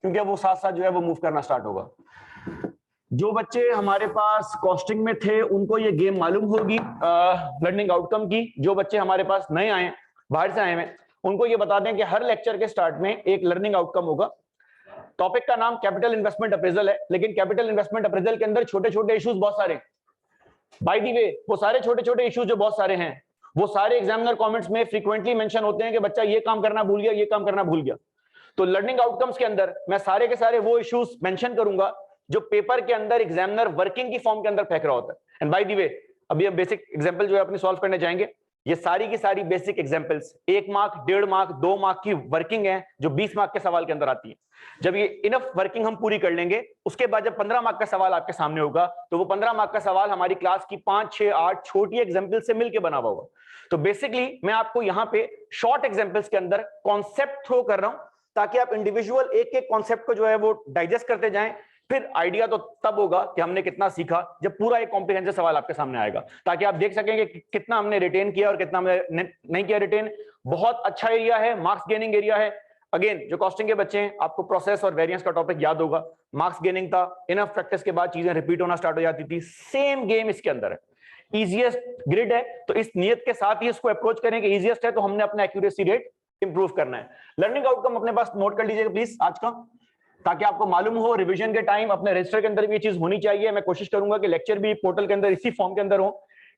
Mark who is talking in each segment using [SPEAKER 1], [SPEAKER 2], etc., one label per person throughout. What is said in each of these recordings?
[SPEAKER 1] क्योंकि अब वो साथ साथ जो है वो मूव करना स्टार्ट होगा। जो बच्चे हमारे पास कॉस्टिंग में थे उनको ये गेम मालूम होगी लर्निंग आउटकम की। जो बच्चे हमारे पास नए आए, बाहर से आए हैं, उनको ये बता दें कि हर लेक्चर के स्टार्ट में एक लर्निंग आउटकम होगा। टॉपिक का नाम कैपिटल इन्वेस्टमेंट अप्रेजल है, लेकिन कैपिटल इन्वेस्टमेंट अप्रेजल के अंदर छोटे छोटे इश्यूज बहुत सारे। बाय द वे, वो सारे छोटे छोटे इश्यूज जो बहुत सारे हैं, वो सारे एग्जामिनर कमेंट्स में फ्रीक्वेंटली मेंशन होते हैं कि बच्चा ये काम करना भूल गया, ये काम करना भूल गया। तो लर्निंग आउटकम्स के अंदर मैं सारे के सारे वो इश्यूज मेंशन करूंगा जो पेपर के अंदर एग्जामिनर वर्किंग की फॉर्म के अंदर फेंक रहा होता है। एंड बाय द वे, अभी हम बेसिक एग्जांपल जो है अपनी सॉल्व करने जाएंगे। ये सारी की सारी basic examples 1 mark, 1.5 mark, 2 mark की वर्किंग है जो 20 मार्क के सवाल के अंदर आती है। जब ये इनफ वर्किंग हम पूरी कर लेंगे, उसके बाद जब 15 मार्क का सवाल आपके सामने होगा, तो वो 15 मार्क का सवाल हमारी क्लास की 5, 6, 8 छोटी एग्जांपल से मिलकर बना हुआ होगा। तो बेसिकली मैं आपको यहां पे शॉर्ट एग्जांपल्स के अंदर कॉन्सेप्ट थ्रो कर रहा हूं, ताकि आप इंडिविजुअल एक एक कॉन्सेप्ट को जो है वो डाइजेस्ट करते जाएं। फिर आइडिया तो तब होगा कि हमने कितना सीखा जब पूरा एक कॉम्प्रिहेंसिव सवाल आपके सामने आएगा, ताकि आप देख सकेंगे कि कितना हमने रिटेन किया और कितना हमने नहीं किया रिटेन। बहुत अच्छा एरिया है, मार्क्स गेनिंग एरिया है। अगेन, जो कॉस्टिंग के बच्चे हैं, आपको प्रोसेस और वेरिएंस का टॉपिक याद होगा। मार्क्स गेनिंग था, इनफ प्रैक्टिस के बाद चीजें रिपीट होना स्टार्ट हो जाती थी। सेम गेम इसके अंदर है, इजीएस्ट ग्रिड है, तो इस नियत के साथ ही इसको अप्रोच करें कि इजीएस्ट है तो हमने अपना एक्यूरेसी रेट इंप्रूव करना है। लर्निंग आउटकम अपने पास नोट कर लीजिएगा प्लीज आज का, ताकि आपको मालूम हो रिवीजन के टाइम अपने रजिस्टर के अंदर भी ये चीज होनी चाहिए। मैं कोशिश करूंगा कि लेक्चर भी पोर्टल के अंदर इसी फॉर्म के अंदर हो,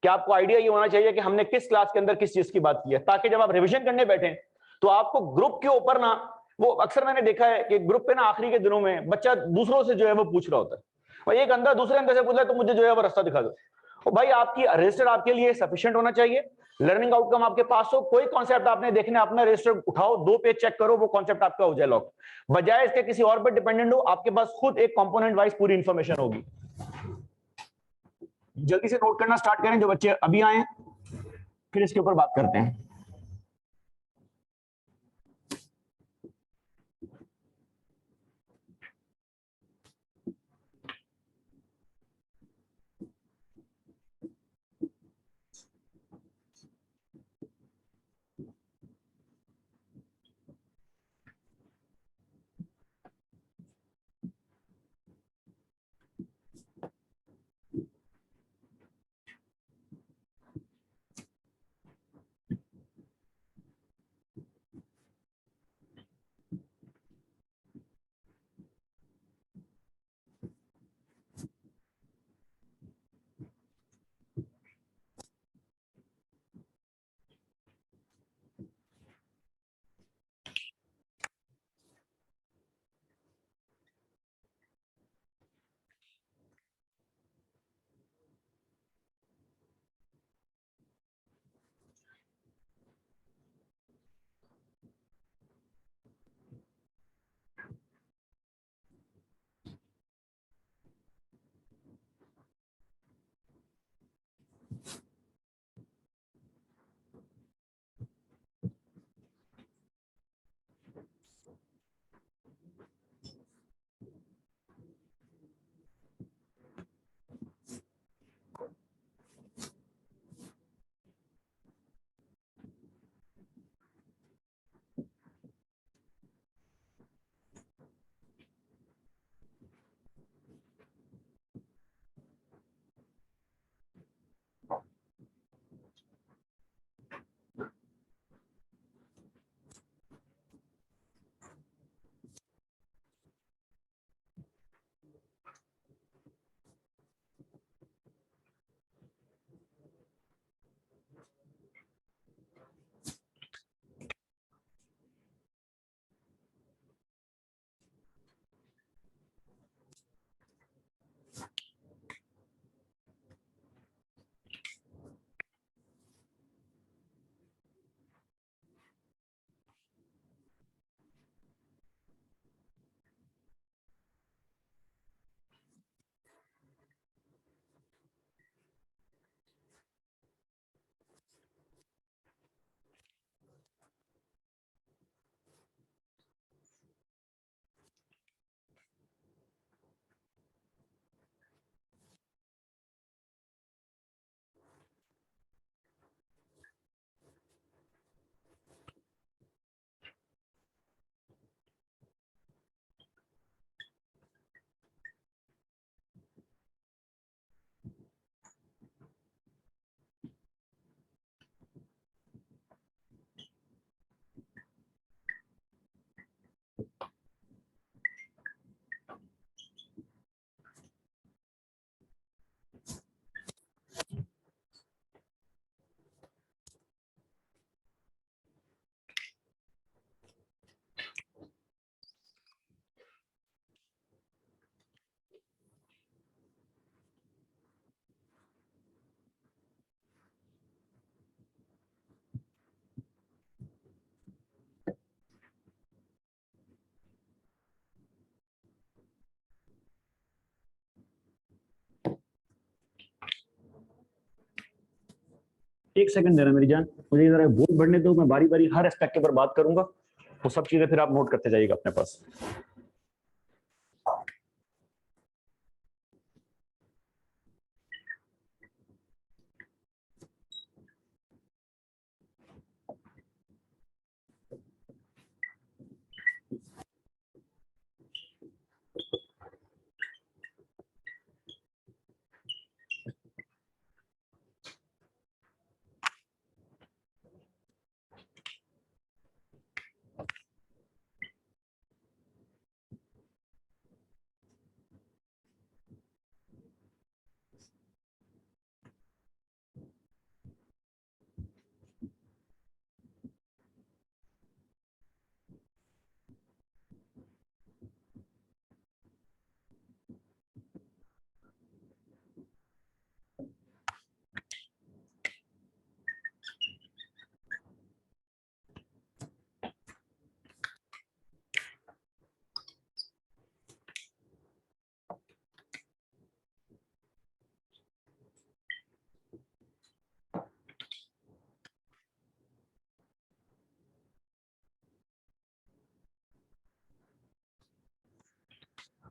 [SPEAKER 1] कि आपको आइडिया ये होना चाहिए कि हमने किस क्लास के अंदर किस चीज की बात की है, ताकि जब आप रिवीजन करने बैठे तो आपको ग्रुप के ऊपर ना, वो अक्सर मैंने देखा है कि ग्रुप पे ना आखिरी के दिनों में बच्चा दूसरों से जो है वो पूछ रहा होता है, और एक अंदर दूसरे अंदर से पूछ रहा है तो मुझे जो है वो रास्ता दिखा दो। और भाई, आपकी रजिस्टर आपके लिए सफिशिएंट होना चाहिए, लर्निंग आउटकम आपके पास हो। कोई कॉन्सेप्ट आपने देखना, अपना रजिस्टर उठाओ, 2 पेज चेक करो, वो कॉन्सेप्ट आपका हो जाए लॉक, बजाय इसके किसी और पर डिपेंडेंट हो। आपके पास खुद एक कंपोनेंट वाइज पूरी इंफॉर्मेशन होगी। जल्दी से नोट करना स्टार्ट करें जो बच्चे अभी आए हैं, फिर इसके ऊपर बात करते हैं। एक सेकंड देना मेरी जान, मुझे जरा बोर्ड भरने दो, मैं बारी बारी हर एस्पेक्ट के ऊपर बात करूंगा, वो सब चीजें फिर आप नोट करते जाइएगा अपने पास।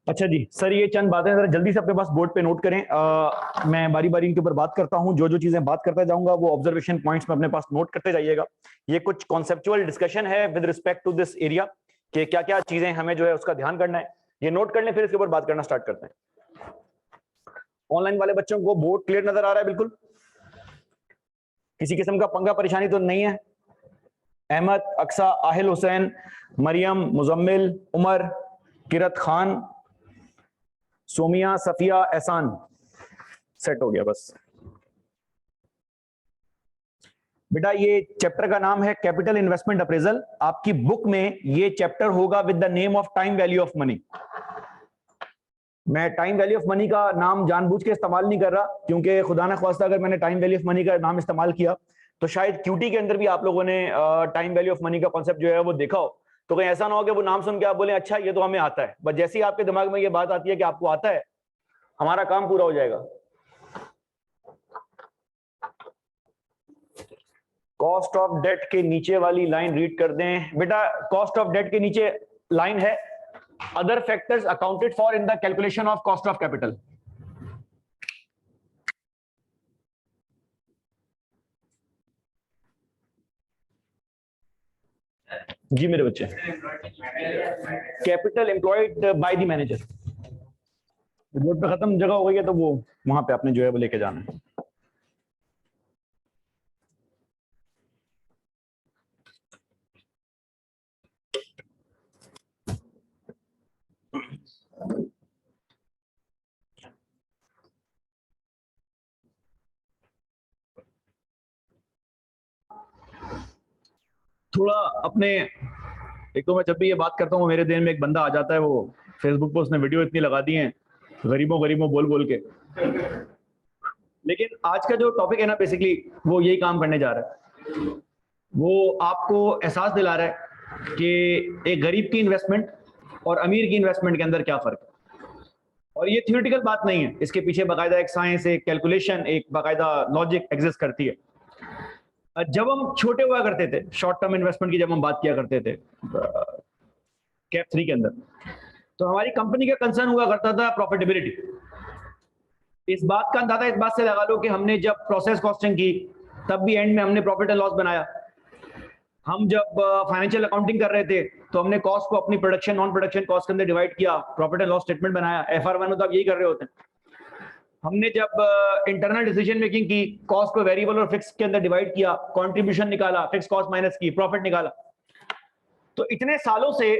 [SPEAKER 1] अच्छा जी सर, ये चंद बातें जरा जल्दी से अपने पास बोर्ड पे नोट करें। मैं बारी बारी इनके ऊपर बात करता हूं, जो जो चीजें बात करता जाऊंगा वो ऑब्जर्वेशन पॉइंट्स में अपने पास नोट करते जाइएगा। ये कुछ कॉन्सेप्चुअल डिस्कशन है with respect to this area, कि क्या क्या चीजें हमें जो है उसका ध्यान करना है, ये नोट कर लें, फिर इसके ऊपर बात करना स्टार्ट करते हैं। ऑनलाइन वाले बच्चों को बोर्ड क्लियर नजर आ रहा है? बिल्कुल, किसी किस्म का पंगा परेशानी तो नहीं है? अहमद, अक्सा, आहिल हुसैन, मरियम, मुजम्मिल, उमर, किरत खान, सोमिया, सफिया, एहसान, सेट हो गया बस। बेटा ये चैप्टर का नाम है कैपिटल इन्वेस्टमेंट अप्रेजल। आपकी बुक में ये चैप्टर होगा with the name of time value of money. मैं टाइम वैल्यू ऑफ मनी का नाम जानबूझ के इस्तेमाल नहीं कर रहा, क्योंकि खुदा ना ख्वास्ता अगर मैंने टाइम वैल्यू ऑफ मनी का नाम इस्तेमाल किया तो शायद क्यूटी के अंदर भी आप लोगों ने टाइम वैल्यू ऑफ मनी का कॉन्सेप्ट जो है वो देखा हो, तो कहीं ऐसा ना हो कि वो नाम सुन के आप बोले अच्छा ये तो हमें आता है, बस जैसे ही आपके दिमाग में ये बात आती है कि आपको आता है, हमारा काम पूरा हो जाएगा। कॉस्ट ऑफ डेट के नीचे वाली लाइन रीड कर दें बेटा। कॉस्ट ऑफ डेट के नीचे लाइन है other factors accounted for in the calculation of cost of capital. जी मेरे बच्चे, capital employed by the manager. Board पे खत्म जगह हो गई है तो वो वहां पे आपने जो है वो लेके जाना है। थोड़ा अपने, एक तो मैं जब भी ये बात करता हूँ मेरे दिन में एक बंदा आ जाता है, वो फेसबुक पे उसने वीडियो इतनी लगा दी है गरीबों गरीबों बोल बोल के, लेकिन आज का जो टॉपिक है ना बेसिकली वो यही काम करने जा रहा है। वो आपको एहसास दिला रहा है कि एक गरीब की इन्वेस्टमेंट और अमीर की इन्वेस्टमेंट के अंदर क्या फर्क है। और ये थियोरिटिकल बात नहीं है, इसके पीछे बाकायदा एक साइंस, एक कैलकुलेशन, एक बाकायदा लॉजिक एग्जिस्ट करती है। जब हम छोटे हुआ करते थे, शॉर्ट टर्म इन्वेस्टमेंट की जब हम बात किया करते थे कैप 3 के अंदर, तो हमारी कंपनी का कंसर्न हुआ करता था प्रॉफिटेबिलिटी। इस बात का अंदाजा इस बात से लगा लो कि हमने जब प्रोसेस कॉस्टिंग की तब भी एंड में हमने प्रॉफिट एंड लॉस बनाया। हम जब फाइनेंशियल अकाउंटिंग कर रहे थे तो हमने कॉस्ट को अपनी प्रोडक्शन नॉन प्रोडक्शन कॉस्ट के अंदर डिवाइड किया, प्रॉफिट एंड लॉस स्टेटमेंट बनाया। FR1 में तो आप यही कर रहे होते हैं। हमने जब इंटरनल डिसीजन मेकिंग की, कॉस्ट को वेरिएबल और फिक्स के अंदर डिवाइड किया, कंट्रीब्यूशन निकाला, फिक्स कॉस्ट माइनस की, प्रॉफिट निकाला। तो इतने सालों से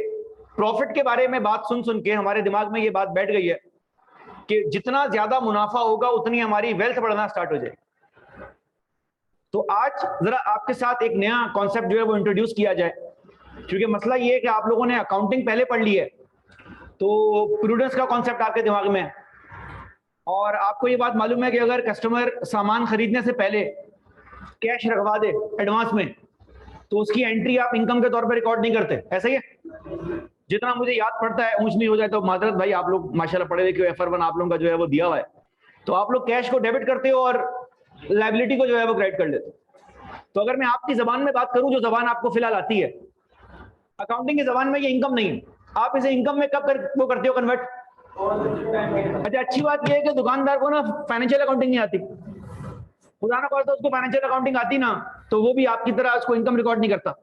[SPEAKER 1] प्रॉफिट के बारे में बात सुन सुन के हमारे दिमाग में ये बात बैठ गई है कि जितना ज्यादा मुनाफा होगा उतनी हमारी वेल्थ बढ़ना स्टार्ट हो जाएगी। तो आज जरा आपके साथ एक नया कॉन्सेप्ट जो है वो इंट्रोड्यूस किया जाए, क्योंकि मसला ये है कि आप लोगों ने अकाउंटिंग पहले पढ़ ली है तो प्रूडेंस का कॉन्सेप्ट आपके दिमाग में है, और आपको ये बात मालूम है कि अगर कस्टमर सामान खरीदने से पहले कैश रखवा दे एडवांस में तो उसकी एंट्री आप इनकम के तौर पर रिकॉर्ड नहीं करते, ऐसा ही है। जितना मुझे याद पड़ता है, ऊंच नीच हो जाए तो माजरत भाई, आप लोग माशाल्लाह पढ़े लिखे हो, FR1 आप लोगों का जो है वो दिया हुआ है, तो आप लोग कैश को डेबिट करते हो और लायबिलिटी को जो है वो क्रेडिट कर लेते हो। तो अगर मैं आपकी जबान में बात करूं, जो जबान आपको फिलहाल आती है, अकाउंटिंग की जबान में ये इनकम नहीं है, आप इसे इनकम में कब वो करते हो कन्वर्ट? अच्छा, अच्छी बात यह है कि दुकानदार को ना फाइनेंशियल अकाउंटिंग नहीं आती, पुराना कॉल तो उसको फाइनेंशियल अकाउंटिंग आती ना, तो वो भी आपकी तरह उसको इनकम रिकॉर्ड नहीं करता।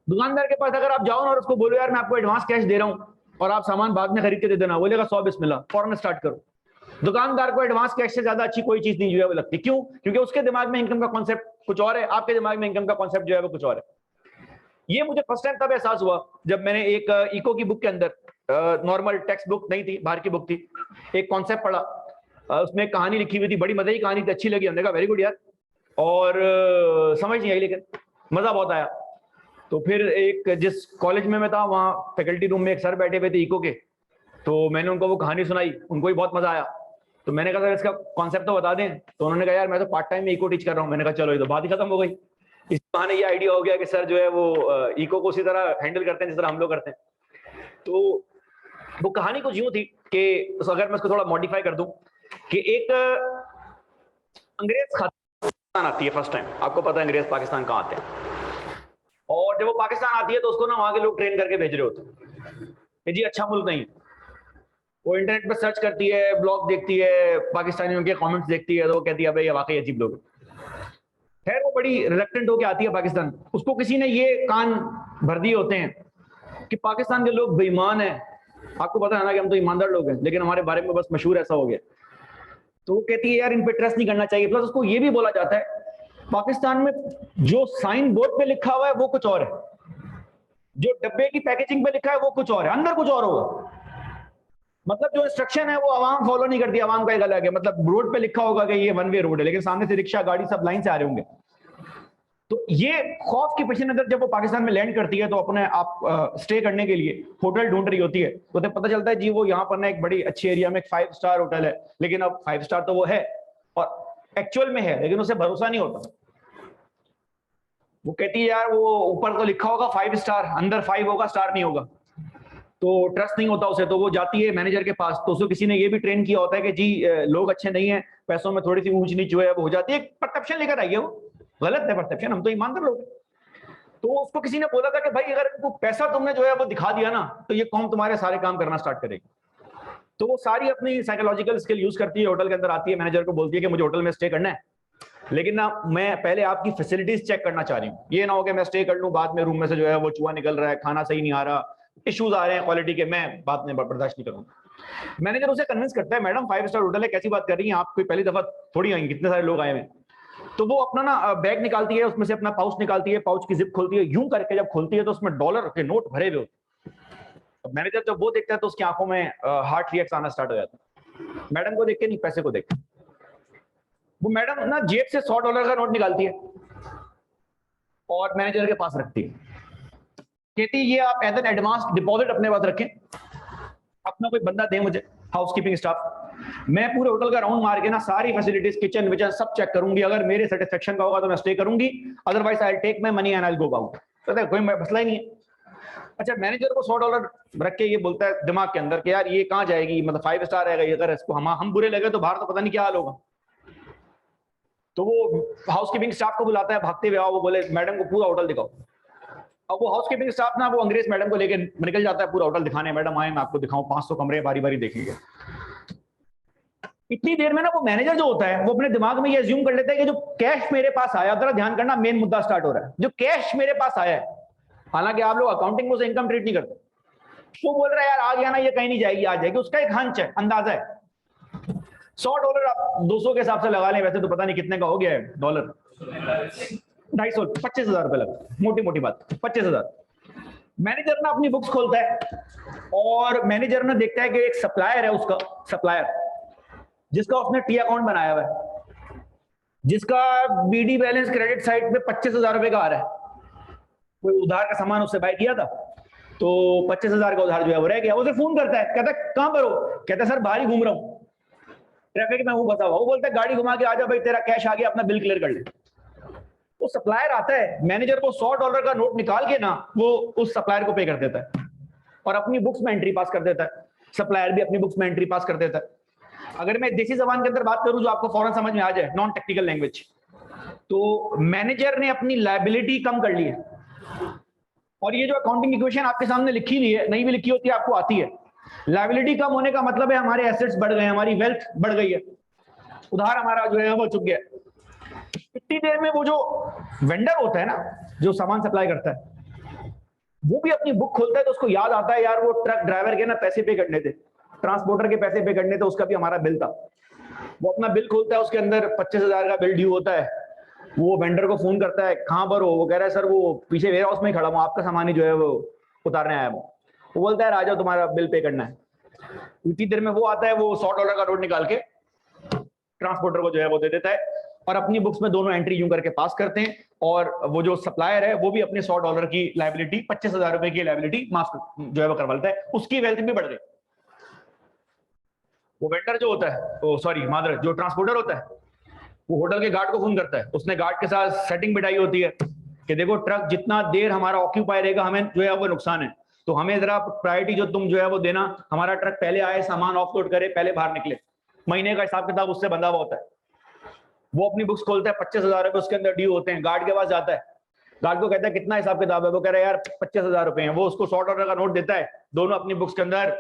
[SPEAKER 1] दुकानदार के पास अगर आप जाओ ना और उसको बोलो यार मैं आपको एडवांस कैश दे रहा हूं और आप सामान बाद में खरीद के दे देना, बोलेगा 100 बिस्मिल्लाह, फौरन स्टार्ट करो। दुकानदार को एडवांस कैश से ज्यादा अच्छी कोई चीज नहीं जो है वो लगती। क्यों? क्योंकि उसके दिमाग में इनकम का कॉन्सेप्ट कुछ और है, आपके दिमाग में इनकम का कॉन्सेप्ट जो है वो कुछ और है। ये मुझे फर्स्ट टाइम तब एहसास हुआ जब मैंने एक इको की बुक के अंदर, नॉर्मल टेक्स्ट बुक नहीं थी, बाहर की बुक थी, एक कॉन्सेप्ट पढ़ा, उसमें एक कहानी लिखी हुई थी, बड़ी मजे की कहानी थी, अच्छी लगी, हमने कहा वेरी गुड यार, और समझ नहीं आई लेकिन मजा बहुत आया। तो फिर एक जिस कॉलेज में मैं था वहाँ फैकल्टी रूम में एक सर बैठे हुए थे इको के, तो मैंने उनको वो कहानी सुनाई, उनको भी बहुत मजा आया। तो मैंने कहा सर इसका कॉन्सेप्ट तो बता दें, तो उन्होंने कहा यार मैं तो पार्ट टाइम में इको टीच कर रहा हूँ। मैंने कहा चलो ये तो बात ही खत्म हो गई। इस बहाने ये आइडिया हो गया कि सर जो है वो इको को उसी तरह हैंडल करते हैं जिस तरह हम लोग करते हैं। तो वो कहानी कुछ यूं थी कि अगर मैं उसको थोड़ा मॉडिफाई कर दूं कि एक अंग्रेज पाकिस्तान आती है फर्स्ट टाइम, आपको पता है अंग्रेज पाकिस्तान कहाँ आते हैं, और जब वो पाकिस्तान आती है तो उसको ना वहां के लोग ट्रेन करके भेज रहे होते हैं, जी अच्छा मुल्क नहीं। वो इंटरनेट पर सर्च करती है, ब्लॉग देखती है, पाकिस्तानियों के कमेंट्स देखती है, तो वो कहती है भाई ये वाकई अजीब लोग। खैर वो बड़ी रिलक्टेंट होके आती है पाकिस्तान, उसको किसी ने ये कान भर दिए होते हैं कि पाकिस्तान के लोग बेईमान हैं। आपको पता है ना कि हम तो ईमानदार लोग हैं, लेकिन हमारे बारे में बस मशहूर ऐसा हो गया। तो वो कहती है यार इन पे ट्रस्ट नहीं करना चाहिए। प्लस उसको ये भी बोला जाता है पाकिस्तान में जो साइन बोर्ड पे लिखा हुआ है वो कुछ और है, जो डब्बे की पैकेजिंग पे लिखा है वो कुछ और है, अंदर कुछ और होगा। मतलब जो इंस्ट्रक्शन है वो आवाम फॉलो नहीं करती, आवाम का एक अलग है। मतलब रोड पे लिखा होगा कि ये वन वे रोड है, लेकिन सामने से रिक्शा गाड़ी सब लाइन से आ रहे होंगे। तो ये खौफ के पेश नजर जब वो पाकिस्तान में लैंड करती है तो अपने आप स्टे करने के लिए होटल ढूंढ रही होती है, तो पता चलता है जी वो यहाँ पर ना एक बड़ी अच्छी एरिया में एक 5 स्टार होटल है, लेकिन अब 5 स्टार तो वो है और एक्चुअल में है, लेकिन उसे भरोसा नहीं होता। वो कहती है यार वो ऊपर तो लिखा होगा 5 स्टार, अंदर 5 होगा, स्टार नहीं होगा, तो ट्रस्ट नहीं होता उसे। तो वो जाती है मैनेजर के पास, तो उसको किसी ने ये भी ट्रेन किया होता है कि जी लोग अच्छे नहीं है, पैसों में थोड़ी सी ऊंच नीच जो है वो हो जाती है, परसेप्शन लेकर आई है। वो गलत है परसेप्शन, हम तो ईमानदार लोग। तो उसको किसी ने बोला था कि भाई अगर इनको पैसा तुमने जो है वो दिखा दिया ना तो ये कौम तुम्हारे सारे काम करना स्टार्ट करेगी। तो वो सारी अपनी साइकोलॉजिकल स्किल यूज करती है, होटल के अंदर आती है, मैनेजर को बोलती है कि मुझे होटल में स्टे करना है, लेकिन ना मैं पहले आपकी फैसिलिटीज चेक करना चाह रही हूँ। ये ना हो कि मैं स्टे कर लूँ, बाद में रूम में से जो है वो चूहा निकल रहा है, खाना सही नहीं आ रहा, इश्यूज आ रहे हैं क्वालिटी के, मैं बात में बर्दाश्त नहीं करूंगा। मैनेजर उसे कन्विंस करता है मैडम 5 स्टार होटल है, कैसी बात कर रही हैं आप, कोई पहली दफा थोड़ी आई, कितने सारे लोग आए हुए। तो वो अपना ना बैग निकालती है, उसमें से अपना पाउच निकालती है, पाउच की जिप खोलती है, यूं करके जब खोलती है तो उसमें डॉलर के नोट भरे हुए होते। मैनेजर जब वो देखता है तो उसकी आंखों में हार्ट रिएक्ट आना स्टार्ट हो जाता है। मैडम को देख के नहीं, पैसे को देख के। वो मैडम ना जेब से $100 का नोट निकालती है और मैनेजर के पास रखती है, कहती है ये आप एज एन एडवांस डिपॉजिट अपने पास रखें, अपना कोई बंदा दे मुझे हाउसकीपिंग स्टाफ, मैं पूरे होटल का राउंड मार के ना सारी फैसिलिटीज किचन विचन सब चेक करूंगी, अगर मेरे सेटिस्फेक्शन का होगा तो मैं स्टे करूंगी, otherwise I will take my money and I will go out. तो कोई मसला ही नहीं है। अच्छा, मैनेजर को $100 रख के ये बोलता है दिमाग के अंदर कि यार ये कहाँ जाएगी, मतलब 5 स्टार रहेगा, अगर इसको हम बुरे लगे तो बाहर तो पता नहीं क्या हाल होगा। तो वो हाउसकीपिंग स्टाफ को बुलाता है, भागते हुए आओ, वो बोले मैडम को पूरा होटल दिखाओ। अब वो हाउसकीपिंग स्टाफ ना वो अंग्रेज मैडम को लेकर निकल जाता है पूरा होटल दिखाने, मैडम आए मैं आपको दिखाऊं, 500 कमरे बारी बारी देखेंगे। इतनी देर में ना वो मैनेजर जो होता है वो अपने दिमाग में ये अज्यूम कर लेता है कि जो कैश मेरे पास आया, जरा ध्यान करना मेन मुद्दा स्टार्ट हो रहा है, जो कैश मेरे पास आया है, हालांकि आप लोग अकाउंटिंग में उसे इनकम ट्रीट नहीं करते, वो बोल रहा है यार आ गया ना, ये कहीं नहीं जाएगी, आ जाएगी, उसका एक हंच है, अंदाजा है। $100 आप 200 के हिसाब से लगा लें, वैसे तो पता नहीं कितने का हो गया है डॉलर, 250, 25,000 रुपए लगा, मोटी मोटी बात 25,000। मैनेजर ना अपनी बुक्स खोलता है और मैनेजर ना देखता है कि एक सप्लायर है, उसका सप्लायर जिसका उसने टी अकाउंट बनाया हुआ है, जिसका बीडी बैलेंस क्रेडिट साइड पे 25,000 रुपए का आ रहा है, कोई उधार का सामान उससे बाय किया था तो 25,000 का उधार जो है वो रह गया। उसे फोन करता है, कहता है कहां पर हो, कहता है सर बाहर ही घूम रहा हूं, ट्रैफिक में हूं फंसा हुआ। वो बोलता है गाड़ी घुमा के आ जा भाई, तेरा कैश आ गया, अपना बिल क्लियर कर ले। वो सप्लायर आता है, मैनेजर को $100 का नोट निकाल के ना वो उस सप्लायर को पे कर देता है और अपनी बुक्स में एंट्री पास कर देता है, सप्लायर भी अपनी बुक्स में एंट्री पास कर देता है। अगर मैं देसी जबान के अंदर बात करूं जो आपको फौरन समझ में आ जाए, नॉन टेक्निकल लैंग्वेज, तो मैनेजर ने अपनी लायबिलिटी कम कर ली है, और ये जो अकाउंटिंग इक्वेशन आपके सामने लिखी हुई है, नहीं भी लिखी होती है आपको आती है। लायबिलिटी कम होने का मतलब है हमारे एसेट्स बढ़ गए, हमारी वेल्थ बढ़ गई है, उधार हमारा जो है वो चुक गया। इतनी देर में वो जो वेंडर होता है ना, जो सामान सप्लाई करता है, वो भी अपनी बुक खोलता है तो उसको याद आता है यार वो ट्रक ड्राइवर के ना पैसे पे करने थे, ट्रांसपोर्टर के पैसे पे करने थे, उसका भी हमारा बिल था। वो अपना बिल खोलता है, उसके अंदर 25,000 का बिल ड्यू होता है। वो वेंडर को फोन करता है, कहां पर हो? वो कह रहा है सर वो पीछे वेयर हाउस में ही खड़ा हूं, आपका सामान ही जो है वो उतारने आया हूं। वो बोलता है आ जाओ, तुम्हारा बिल पे करना है। इतनी देर में वो आता है, वो $100 का नोट निकाल के ट्रांसपोर्टर को जो है वो दे देता है, और अपनी बुक्स में दोनों एंट्री यूं करके पास करते हैं। और वो जो सप्लायर है वो भी अपने $100 की लायबिलिटी, 25,000 रुपए की लायबिलिटी माफ जो है वो करवा लेता है, उसकी वेल्थ भी बढ़ गई। वो वेंडर जो होता है, सॉरी मादर, जो ट्रांसपोर्टर होता है, वो होटल के गार्ड को फोन करता है, उसने गार्ड के साथ सेटिंग बिठाई होती है कि देखो ट्रक जितना देर हमारा ऑक्यूपाई रहेगा हमें जो है वो नुकसान है, तो हमें जरा प्रायोरिटी जो तुम जो है वो देना, हमारा ट्रक पहले आए, सामान ऑफलोड करे, पहले बाहर निकले। महीने का हिसाब किताब उससे बंधा हुआ होता है। वो अपनी बुक्स खोलता है, 25,000 रुपए उसके अंदर ड्यू होते हैं, गार्ड के पास जाता है, गार्ड को कहता है कितना हिसाब किताब है? वो कह रहा है यार 25,000 रुपए हैं। वो उसको $100 का नोट देता है, दोनों अपनी बुक्स के अंदर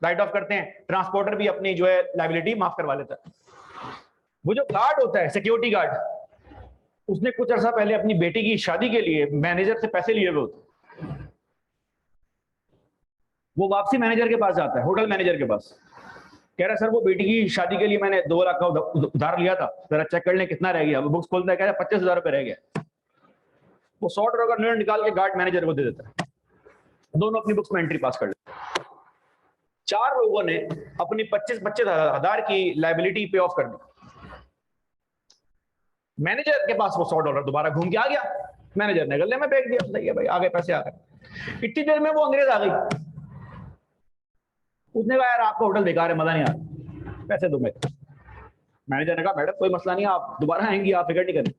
[SPEAKER 1] राइट ऑफ करते हैं, ट्रांसपोर्टर भी अपनी जो है लायबिलिटी माफ करवा लेता है। वो जो गार्ड होता है, सिक्योरिटी गार्ड, उसने कुछ अर्सा पहले अपनी बेटी की शादी के लिए मैनेजर से पैसे लिए हुए होते। वो वापसी मैनेजर के पास जाता है, होटल मैनेजर के पास, कह रहा है सर वो बेटी की शादी के लिए मैंने 2 लाख का उधार लिया था, जरा चेक कर लें कितना रह गया। वो बुक्स खोलता है, कह रहा है 25,000 रुपए रह गया। वो $100 का नोट निकाल के गार्ड मैनेजर को दे देता है, दोनों अपनी बुक्स में एंट्री पास कर लेते हैं। 4 लोगों ने अपनी 25,000 की लायबिलिटी पे ऑफ कर दी। मैनेजर के पास वो $100 दोबारा घूम के आ गया, मैनेजर ने गले में फेंक दिया, सही है भाई, आ गए पैसे आ गए। इतनी देर में वो अंग्रेज आ गई, उसने कहा यार आपका होटल बेकार है, मजा नहीं आ रहा, पैसे दो मेरे। मैनेजर ने कहा मैडम कोई मसला नहीं, आप दोबारा आएंगी, आप फिक्र नहीं करें।